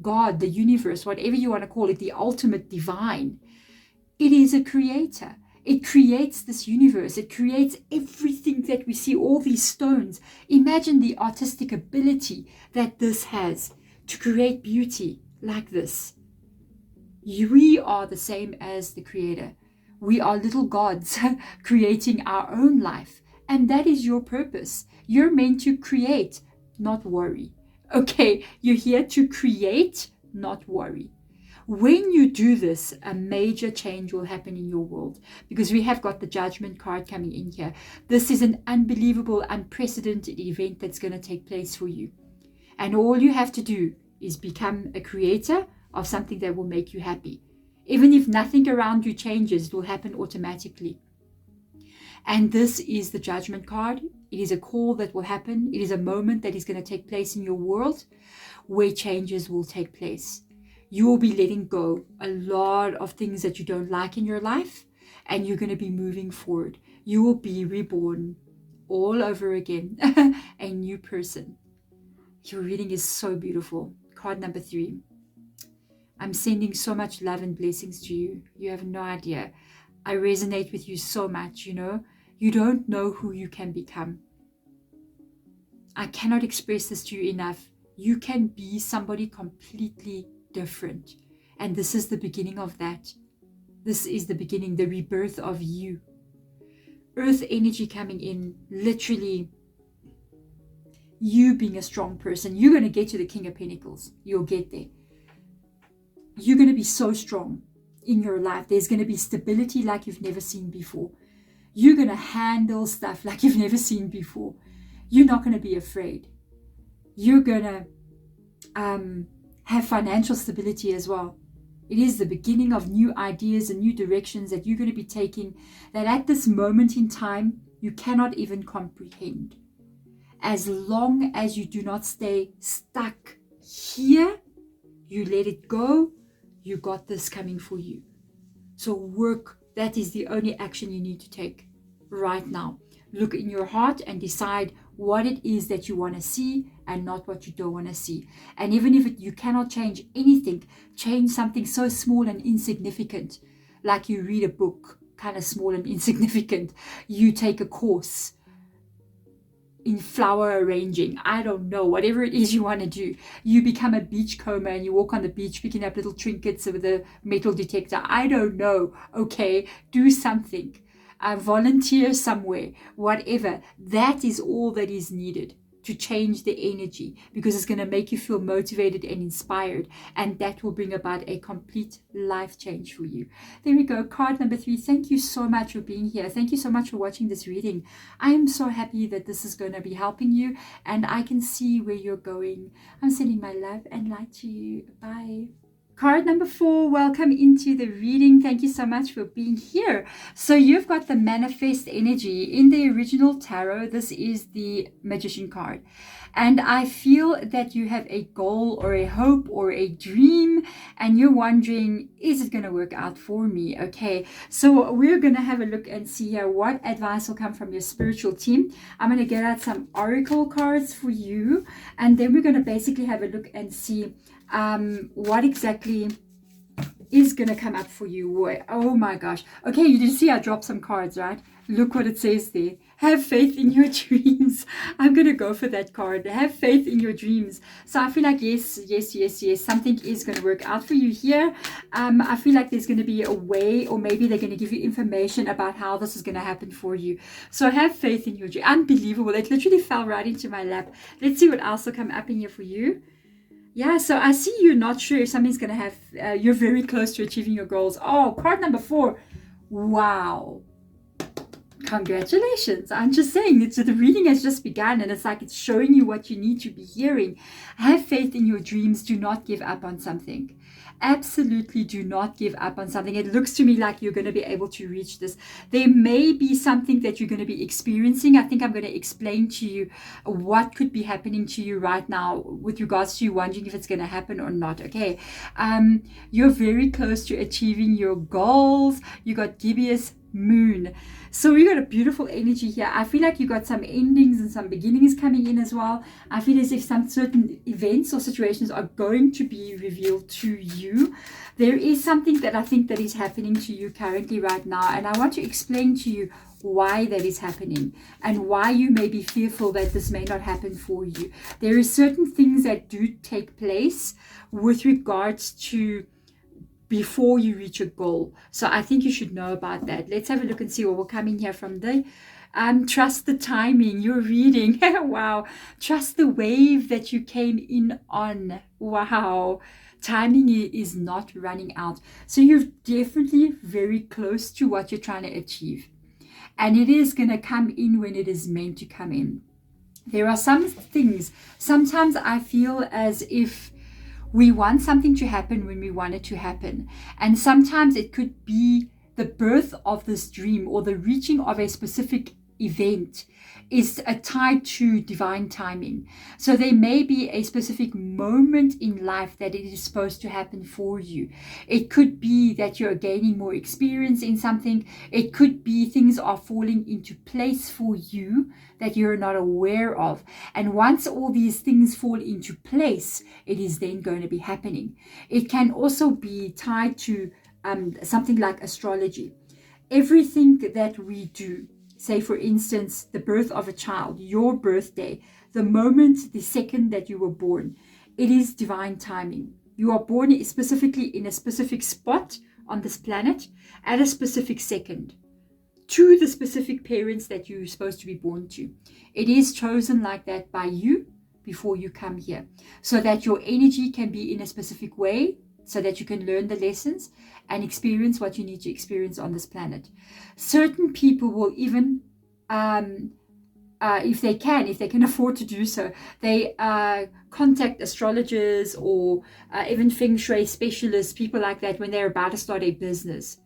God, the universe, whatever you want to call it, the ultimate divine, it is a creator. It creates this universe. It creates everything that we see, all these stones. Imagine the artistic ability that this has to create beauty like this. We are the same as the creator. We are little gods creating our own life. And that is your purpose. You're meant to create, not worry. Okay, you're here to create, not worry. When you do this, a major change will happen in your world, because we have got the judgment card coming in here. This is an unbelievable, unprecedented event that's going to take place for you. And all you have to do is become a creator of something that will make you happy. Even if nothing around you changes, it will happen automatically. And this is the judgment card. It is a call that will happen. It is a moment that is going to take place in your world where changes will take place. You will be letting go a lot of things that you don't like in your life, and you're going to be moving forward. You will be reborn all over again, a new person. Your reading is so beautiful. Card number 3. I'm sending so much love and blessings to you. You have no idea. I resonate with you so much, You don't know who you can become. I cannot express this to you enough. You can be somebody completely different. And this is the beginning of that. This is the beginning, the rebirth of you. Earth energy coming in, literally you being a strong person. You're going to get to the King of Pentacles. You'll get there. You're going to be so strong in your life. There's going to be stability like you've never seen before. You're going to handle stuff like you've never seen before. You're not going to be afraid. You're going to have financial stability as well. It is the beginning of new ideas and new directions that you're going to be taking, that at this moment in time, you cannot even comprehend. As long as you do not stay stuck here, you let it go, you got this coming for you. So work. That is the only action you need to take right now. Look in your heart and decide what it is that you want to see and not what you don't want to see. And even if you cannot change anything, change something so small and insignificant, like you read a book, kind of small and insignificant. You take a course in flower arranging. I don't know, whatever it is you want to do. You become a beachcomber and you walk on the beach picking up little trinkets with a metal detector. I don't know. Okay, do something. Volunteer somewhere, whatever. That is all that is needed to change the energy, because it's going to make you feel motivated and inspired, and that will bring about a complete life change for you. There we go. Card number 3. Thank you so much for being here. Thank you so much for watching this reading. I am so happy that this is going to be helping you, and I can see where you're going. I'm sending my love and light to you. Bye. Card number 4, welcome into the reading. Thank you so much for being here. So you've got the manifest energy. In the original tarot, this is the Magician card. And I feel that you have a goal or a hope or a dream, and you're wondering, is it going to work out for me? Okay, so we're going to have a look and see here what advice will come from your spiritual team. I'm going to get out some oracle cards for you, and then we're going to basically have a look and see what exactly is going to come up for you. Oh my gosh. Okay, you did see I dropped some cards, right? Look what it says there. Have faith in your dreams. I'm going to go for that card. Have faith in your dreams. So I feel like yes, something is going to work out for you here. I feel like there's going to be a way, or maybe they're going to give you information about how this is going to happen for you. So have faith in your dream. Unbelievable. It literally fell right into my lap. Let's see what else will come up in here for you. Yeah, so I see you're not sure if something's going to have, you're very close to achieving your goals. Oh, card number 4. Wow. Congratulations. I'm just saying, the reading has just begun, and it's like it's showing you what you need to be hearing. Have faith in your dreams. Do not give up on something. Absolutely do not give up on something. It looks to me like you're going to be able to reach this. There may be something that you're going to be experiencing. I think I'm going to explain to you what could be happening to you right now with regards to you wondering if it's going to happen or not. Okay, you're very close to achieving your goals. You got gibbous moon. So we got a beautiful energy here. I feel like you got some endings and some beginnings coming in as well. I feel as if some certain events or situations are going to be revealed to you. There is something that I think that is happening to you currently right now, and I want to explain to you why that is happening and why you may be fearful that this may not happen for you. There are certain things that do take place with regards to before you reach a goal. So I think you should know about that. Let's have a look and see what will come in here from the trust the timing. You're reading. Wow. Trust the wave that you came in on. Wow. Timing is not running out. So you're definitely very close to what you're trying to achieve. And it is going to come in when it is meant to come in. There are some things, sometimes I feel as if we want something to happen when we want it to happen. And sometimes it could be the birth of this dream or the reaching of a specific event is tied to divine timing. So there may be a specific moment in life that it is supposed to happen for you. It could be that you're gaining more experience in something. It could be things are falling into place for you that you're not aware of. And once all these things fall into place, it is then going to be happening. It can also be tied to something like astrology. Everything that we do, say for instance, the birth of a child, your birthday, the moment, the second that you were born, it is divine timing. You are born specifically in a specific spot on this planet at a specific second, to the specific parents that you're supposed to be born to. It is chosen like that by you before you come here, so that your energy can be in a specific way, so that you can learn the lessons and experience what you need to experience on this planet. Certain people will even, if they can afford to do so, they contact astrologers or even feng shui specialists, people like that, when they're about to start a business,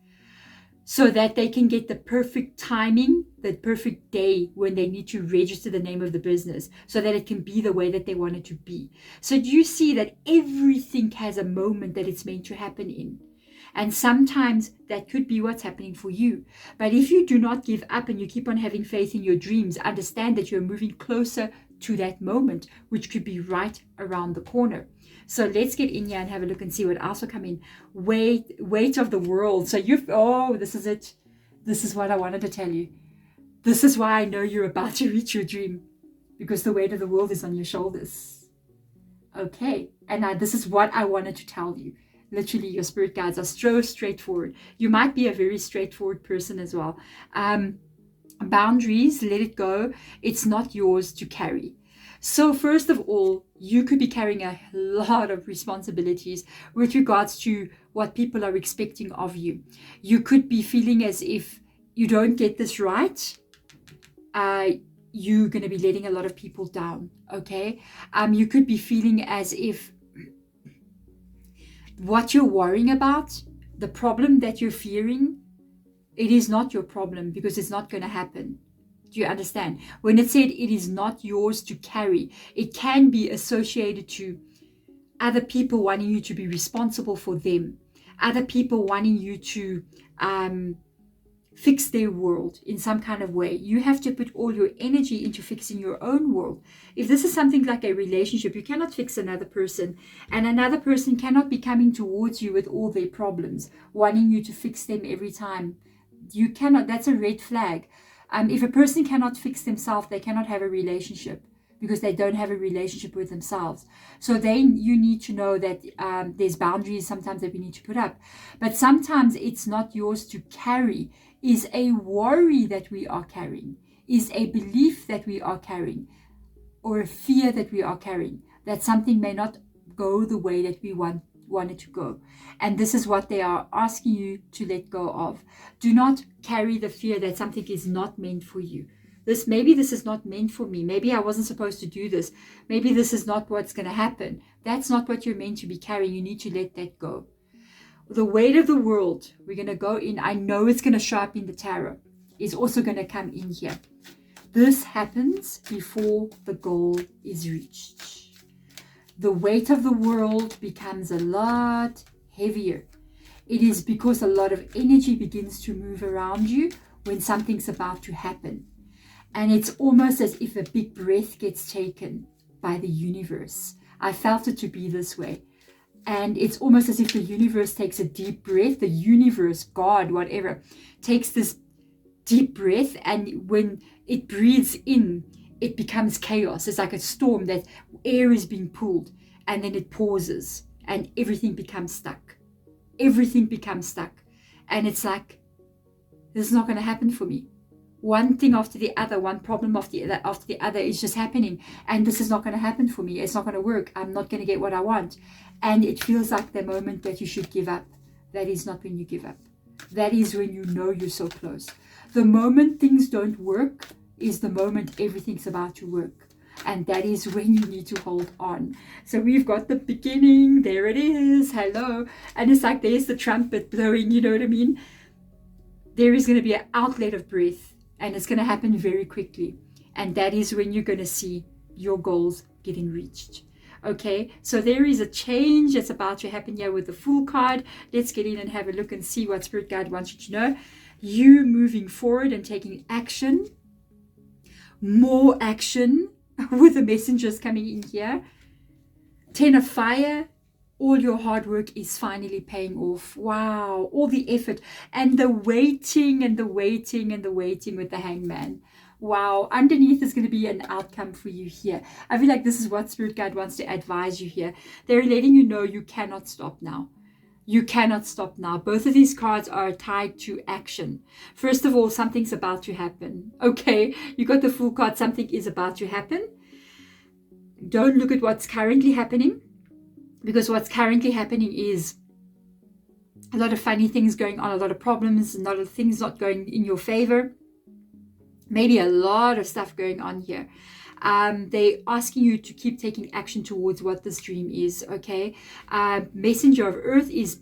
so that they can get the perfect timing, the perfect day when they need to register the name of the business, so that it can be the way that they want it to be. So do you see that everything has a moment that it's meant to happen in? And sometimes that could be what's happening for you. But if you do not give up and you keep on having faith in your dreams, understand that you're moving closer to that moment, which could be right around the corner. So let's get in here and have a look and see what else will come in. Weight of the world. So this is it. This is what I wanted to tell you. This is why I know you're about to reach your dream, because the weight of the world is on your shoulders. Okay. And this is what I wanted to tell you. Literally, your spirit guides are so straightforward. You might be a very straightforward person as well. Boundaries, let it go. It's not yours to carry. So first of all, you could be carrying a lot of responsibilities with regards to what people are expecting of you. You could be feeling as if you don't get this right, you're going to be letting a lot of people down, okay? You could be feeling as if what you're worrying about, the problem that you're fearing, it is not your problem because it's not going to happen. Do you understand? When it said it is not yours to carry, it can be associated to other people wanting you to be responsible for them, other people wanting you to fix their world in some kind of way. You have to put all your energy into fixing your own world. If this is something like a relationship, you cannot fix another person, and another person cannot be coming towards you with all their problems, wanting you to fix them every time. You cannot. That's a red flag. If a person cannot fix themselves, they cannot have a relationship because they don't have a relationship with themselves. So then you need to know that there's boundaries sometimes that we need to put up. But sometimes it's not yours to carry, is a worry that we are carrying, is a belief that we are carrying, or a fear that we are carrying, that something may not go the way that we want it to go. And this is what they are asking you to let go of. Do not carry the fear that something is not meant for you. Maybe this is not meant for me. Maybe I wasn't supposed to do this. Maybe this is not what's going to happen. That's not what you're meant to be carrying. You need to let that go. The weight of the world, we're going to go in. I know it's going to show up in the tarot. Is also going to come in here. This happens before the goal is reached. The weight of the world becomes a lot heavier. It is because a lot of energy begins to move around you when something's about to happen. And it's almost as if a big breath gets taken by the universe. I felt it to be this way. And it's almost as if the universe takes a deep breath. The universe, God, whatever, takes this deep breath. And when it breathes in, it becomes chaos. It's like a storm that air is being pulled. And then it pauses. And everything becomes stuck. Everything becomes stuck. And it's like, this is not going to happen for me. One thing after the other, one problem after the other is just happening. And this is not going to happen for me. It's not going to work. I'm not going to get what I want. And it feels like the moment that you should give up. That is not when you give up. That is when you know you're so close. The moment things don't work is the moment everything's about to work. And that is when you need to hold on. So we've got the beginning. There it is. Hello. And it's like there's the trumpet blowing. You know what I mean? There is going to be an outlet of breath. And it's going to happen very quickly. And that is when you're going to see your goals getting reached. Okay, so there is a change that's about to happen here with the Fool card. Let's get in and have a look and see what Spirit Guide wants you to know. You moving forward and taking action. More action with the messengers coming in here. 10 of Fire. All your hard work is finally paying off. Wow, all the effort and the waiting and the waiting and the waiting with the Hangman. Wow, underneath is going to be an outcome for you here. I feel like this is what Spirit Guide wants to advise you here. They're letting you know you cannot stop now. You cannot stop now. Both of these cards are tied to action. First of all, something's about to happen. Okay, you got the Fool card. Something is about to happen. Don't look at what's currently happening. Because what's currently happening is a lot of funny things going on, a lot of problems, a lot of things not going in your favor. Maybe a lot of stuff going on here. They're asking you to keep taking action towards what this dream is, okay? Messenger of Earth is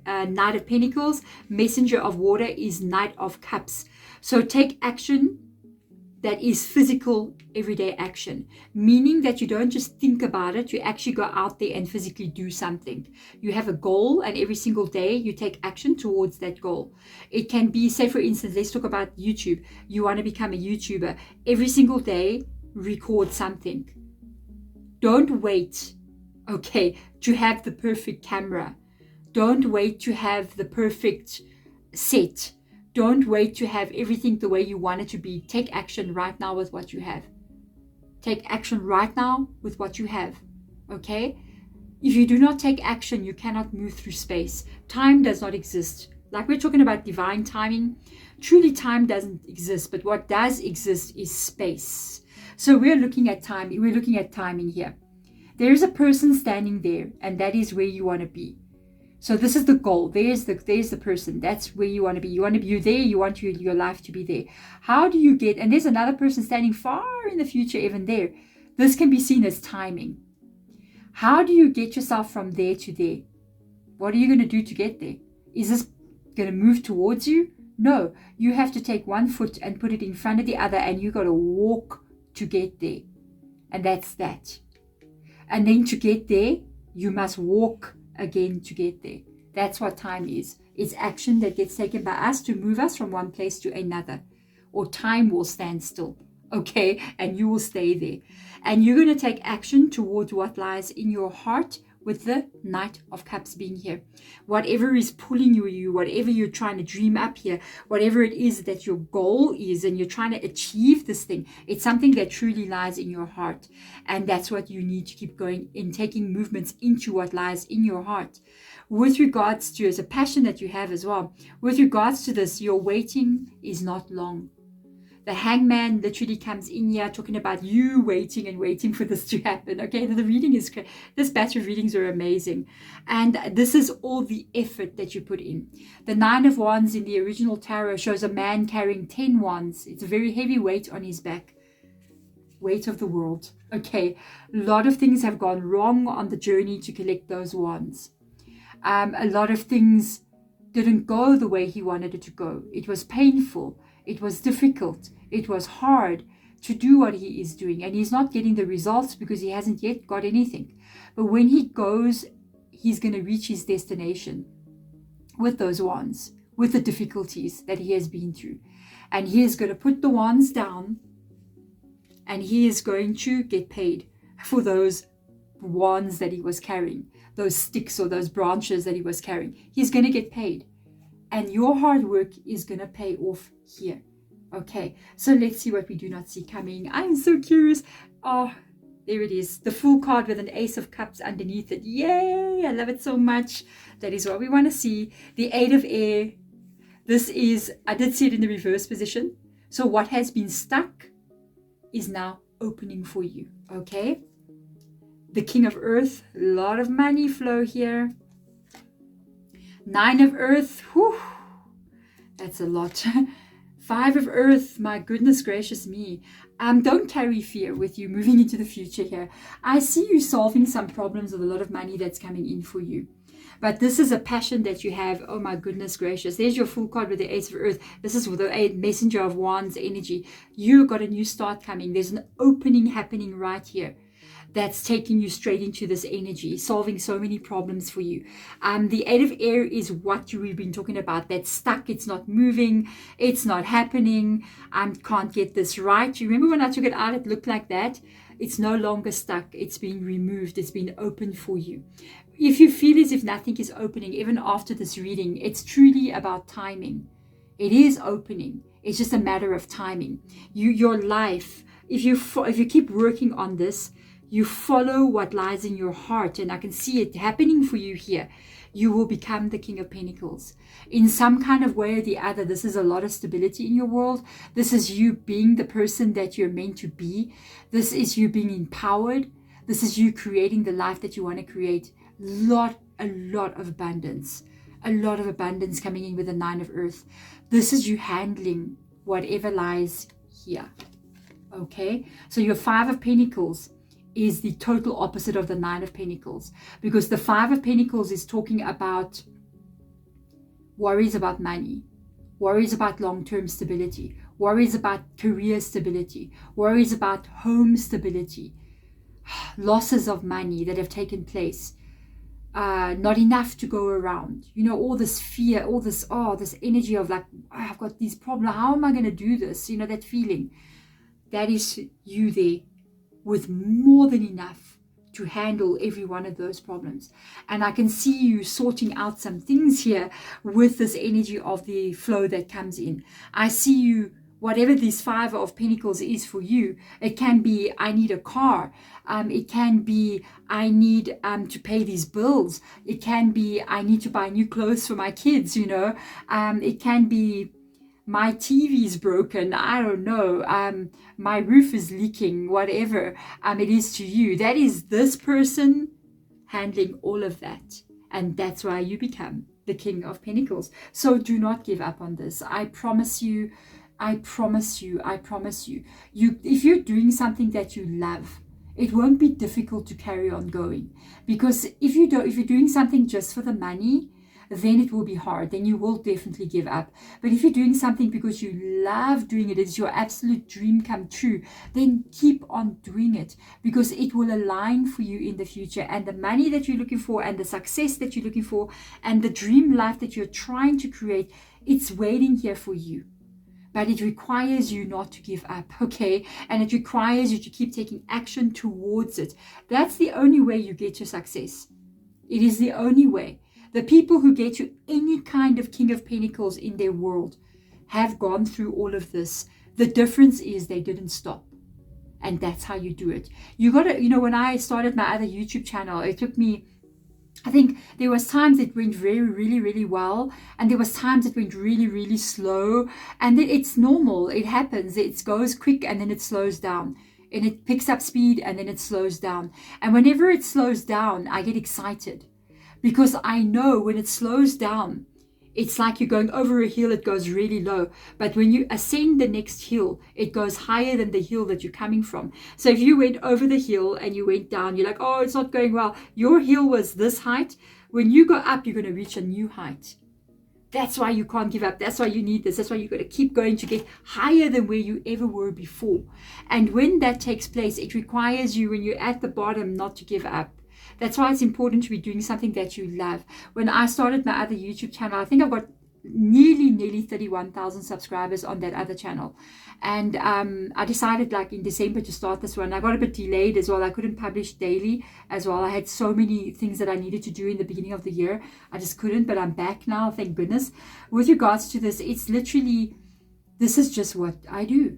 Knight of Pentacles. Messenger of Water is Knight of Cups. So take action that is physical, everyday action, meaning that you don't just think about it, you actually go out there and physically do something. You have a goal, and every single day you take action towards that goal. It can be, say for instance, let's talk about YouTube. You want to become a YouTuber. Every single day, record something. Don't wait, okay, to have the perfect camera. Don't wait to have the perfect set. Don't wait to have everything the way you want it to be. Take action right now with what you have. Take action right now with what you have. Okay? If you do not take action, you cannot move through space. Time does not exist. Like we're talking about divine timing, truly time doesn't exist. But what does exist is space. So we're looking at time. We're looking at timing here. There is a person standing there, and that is where you want to be. So this is the goal. There's the person. That's where you want to be. You're there. You want your life to be there. How do you get, and there's another person standing far in the future, even there. This can be seen as timing. How do you get yourself from there to there? What are you going to do to get there? Is this going to move towards you? No, you have to take one foot and put it in front of the other, and you got to walk to get there. And that's that. And then to get there, you must walk again to get there. That's what time is. It's action that gets taken by us to move us from one place to another. Or time will stand still, okay? And you will stay there. And you're going to take action towards what lies in your heart, with the Knight of Cups being here. Whatever is pulling you, whatever you're trying to dream up here, whatever it is that your goal is, and you're trying to achieve this thing, it's something that truly lies in your heart. And that's what you need to keep going in, taking movements into what lies in your heart. With regards to, as a passion that you have as well, with regards to this, your waiting is not long. The Hangman literally comes in here talking about you waiting and waiting for this to happen. Okay, the reading is, this batch of readings are amazing. And this is all the effort that you put in. The 9 of Wands in the original tarot shows a man carrying 10 wands. It's a very heavy weight on his back. Weight of the world. Okay, a lot of things have gone wrong on the journey to collect those wands. A lot of things didn't go the way he wanted it to go. It was painful. It was difficult. It was hard to do what he is doing. And he's not getting the results because he hasn't yet got anything. But when he goes, he's going to reach his destination with those wands, with the difficulties that he has been through. And he is going to put the wands down, and he is going to get paid for those wands that he was carrying, those sticks or those branches that he was carrying. He's going to get paid. And your hard work is going to pay off here. Okay, so let's see what we do not see coming. I'm so curious. Oh, there it is. The Fool card with an Ace of Cups underneath it. Yay, I love it so much. That is what we want to see. The 8 of Air. This is, I did see it in the reverse position. So what has been stuck is now opening for you. Okay. The King of Earth. A lot of money flow here. 9 of Earth. Whew, that's a lot. 5 of Earth, my goodness gracious me. Don't carry fear with you moving into the future here. I see you solving some problems with a lot of money that's coming in for you. But this is a passion that you have. Oh my goodness gracious. There's your Fool card with the Ace of Earth. This is with the Messenger of Wands energy. You've got a new start coming. There's an opening happening right here. That's taking you straight into this energy, solving so many problems for you. The 8 of Air is what we've been talking about. That's stuck. It's not moving. It's not happening. Can't get this right. You remember when I took it out, it looked like that. It's no longer stuck. It's been removed. It's been opened for you. If you feel as if nothing is opening, even after this reading, it's truly about timing. It is opening. It's just a matter of timing. Your life, if you keep working on this, you follow what lies in your heart, and I can see it happening for you here. You will become the King of Pentacles. In some kind of way or the other, this is a lot of stability in your world. This is you being the person that you're meant to be. This is you being empowered. This is you creating the life that you want to create. A lot of abundance. A lot of abundance coming in with the 9 of Earth. This is you handling whatever lies here. Okay? So your 5 of Pentacles is the total opposite of the 9 of Pentacles, because the 5 of Pentacles is talking about worries about money, worries about long-term stability, worries about career stability, worries about home stability, losses of money that have taken place, not enough to go around, you know, all this fear, all this, this energy of like, I've got these problems, how am I going to do this, you know, that feeling. That is you there with more than enough to handle every one of those problems. And I can see you sorting out some things here with this energy of the flow that comes in. I see you, whatever this 5 of Pentacles is for you, it can be, I need a car. It can be, I need to pay these bills. It can be, I need to buy new clothes for my kids, you know. It can be, my TV is broken, I don't know, my roof is leaking, whatever it is to you. That is this person handling all of that. And that's why you become the King of Pentacles. So do not give up on this. I promise you, I promise you, I promise you. If you're doing something that you love, it won't be difficult to carry on going. Because if you're doing something just for the money, then it will be hard. Then you will definitely give up. But if you're doing something because you love doing it, it's your absolute dream come true, then keep on doing it, because it will align for you in the future. And the money that you're looking for, and the success that you're looking for, and the dream life that you're trying to create, it's waiting here for you. But it requires you not to give up, okay? And it requires you to keep taking action towards it. That's the only way you get to success. It is the only way. The people who get to any kind of King of Pentacles in their world have gone through all of this. The difference is they didn't stop. And that's how you do it. You got to, when I started my other YouTube channel, it took me, I think there was times it went really, really well. And there was times it went really, really slow. And then it's normal. It happens. It goes quick and then it slows down. And it picks up speed and then it slows down. And whenever it slows down, I get excited. Because I know when it slows down, it's like you're going over a hill, it goes really low. But when you ascend the next hill, it goes higher than the hill that you're coming from. So if you went over the hill and you went down, you're like, oh, it's not going well. Your hill was this height. When you go up, you're going to reach a new height. That's why you can't give up. That's why you need this. That's why you've got to keep going to get higher than where you ever were before. And when that takes place, it requires you, when you're at the bottom, not to give up. That's why it's important to be doing something that you love. When I started my other YouTube channel, I think I've got nearly 31,000 subscribers on that other channel. And I decided like in December to start this one. I got a bit delayed as well. I couldn't publish daily as well. I had so many things that I needed to do in the beginning of the year. I just couldn't, but I'm back now, thank goodness. With regards to this, it's literally, this is just what I do.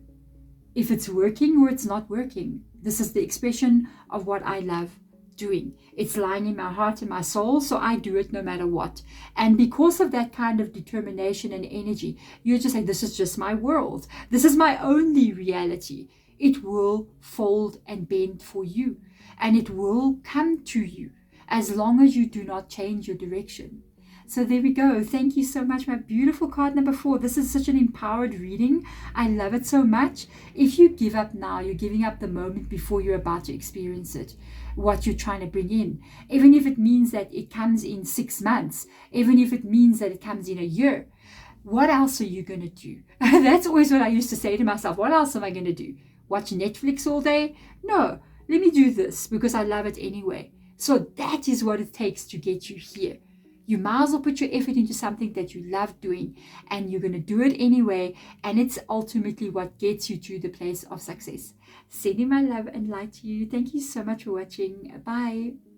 If it's working or it's not working, this is the expression of what I love doing. It's lying in my heart and my soul, so I do it no matter what. And because of that kind of determination and energy, you're just like, this is just my world. This is my only reality. It will fold and bend for you, and it will come to you as long as you do not change your direction. So there we go. Thank you so much, my beautiful card number 4. This is such an empowered reading. I love it so much. If you give up now, you're giving up the moment before you're about to experience it, what you're trying to bring in. Even if it means that it comes in 6 months, even if it means that it comes in a year, what else are you going to do? That's always what I used to say to myself. What else am I going to do? Watch Netflix all day? No, let me do this because I love it anyway. So that is what it takes to get you here. You might as well put your effort into something that you love doing, and you're going to do it anyway. And it's ultimately what gets you to the place of success. Sending my love and light to you. Thank you so much for watching. Bye.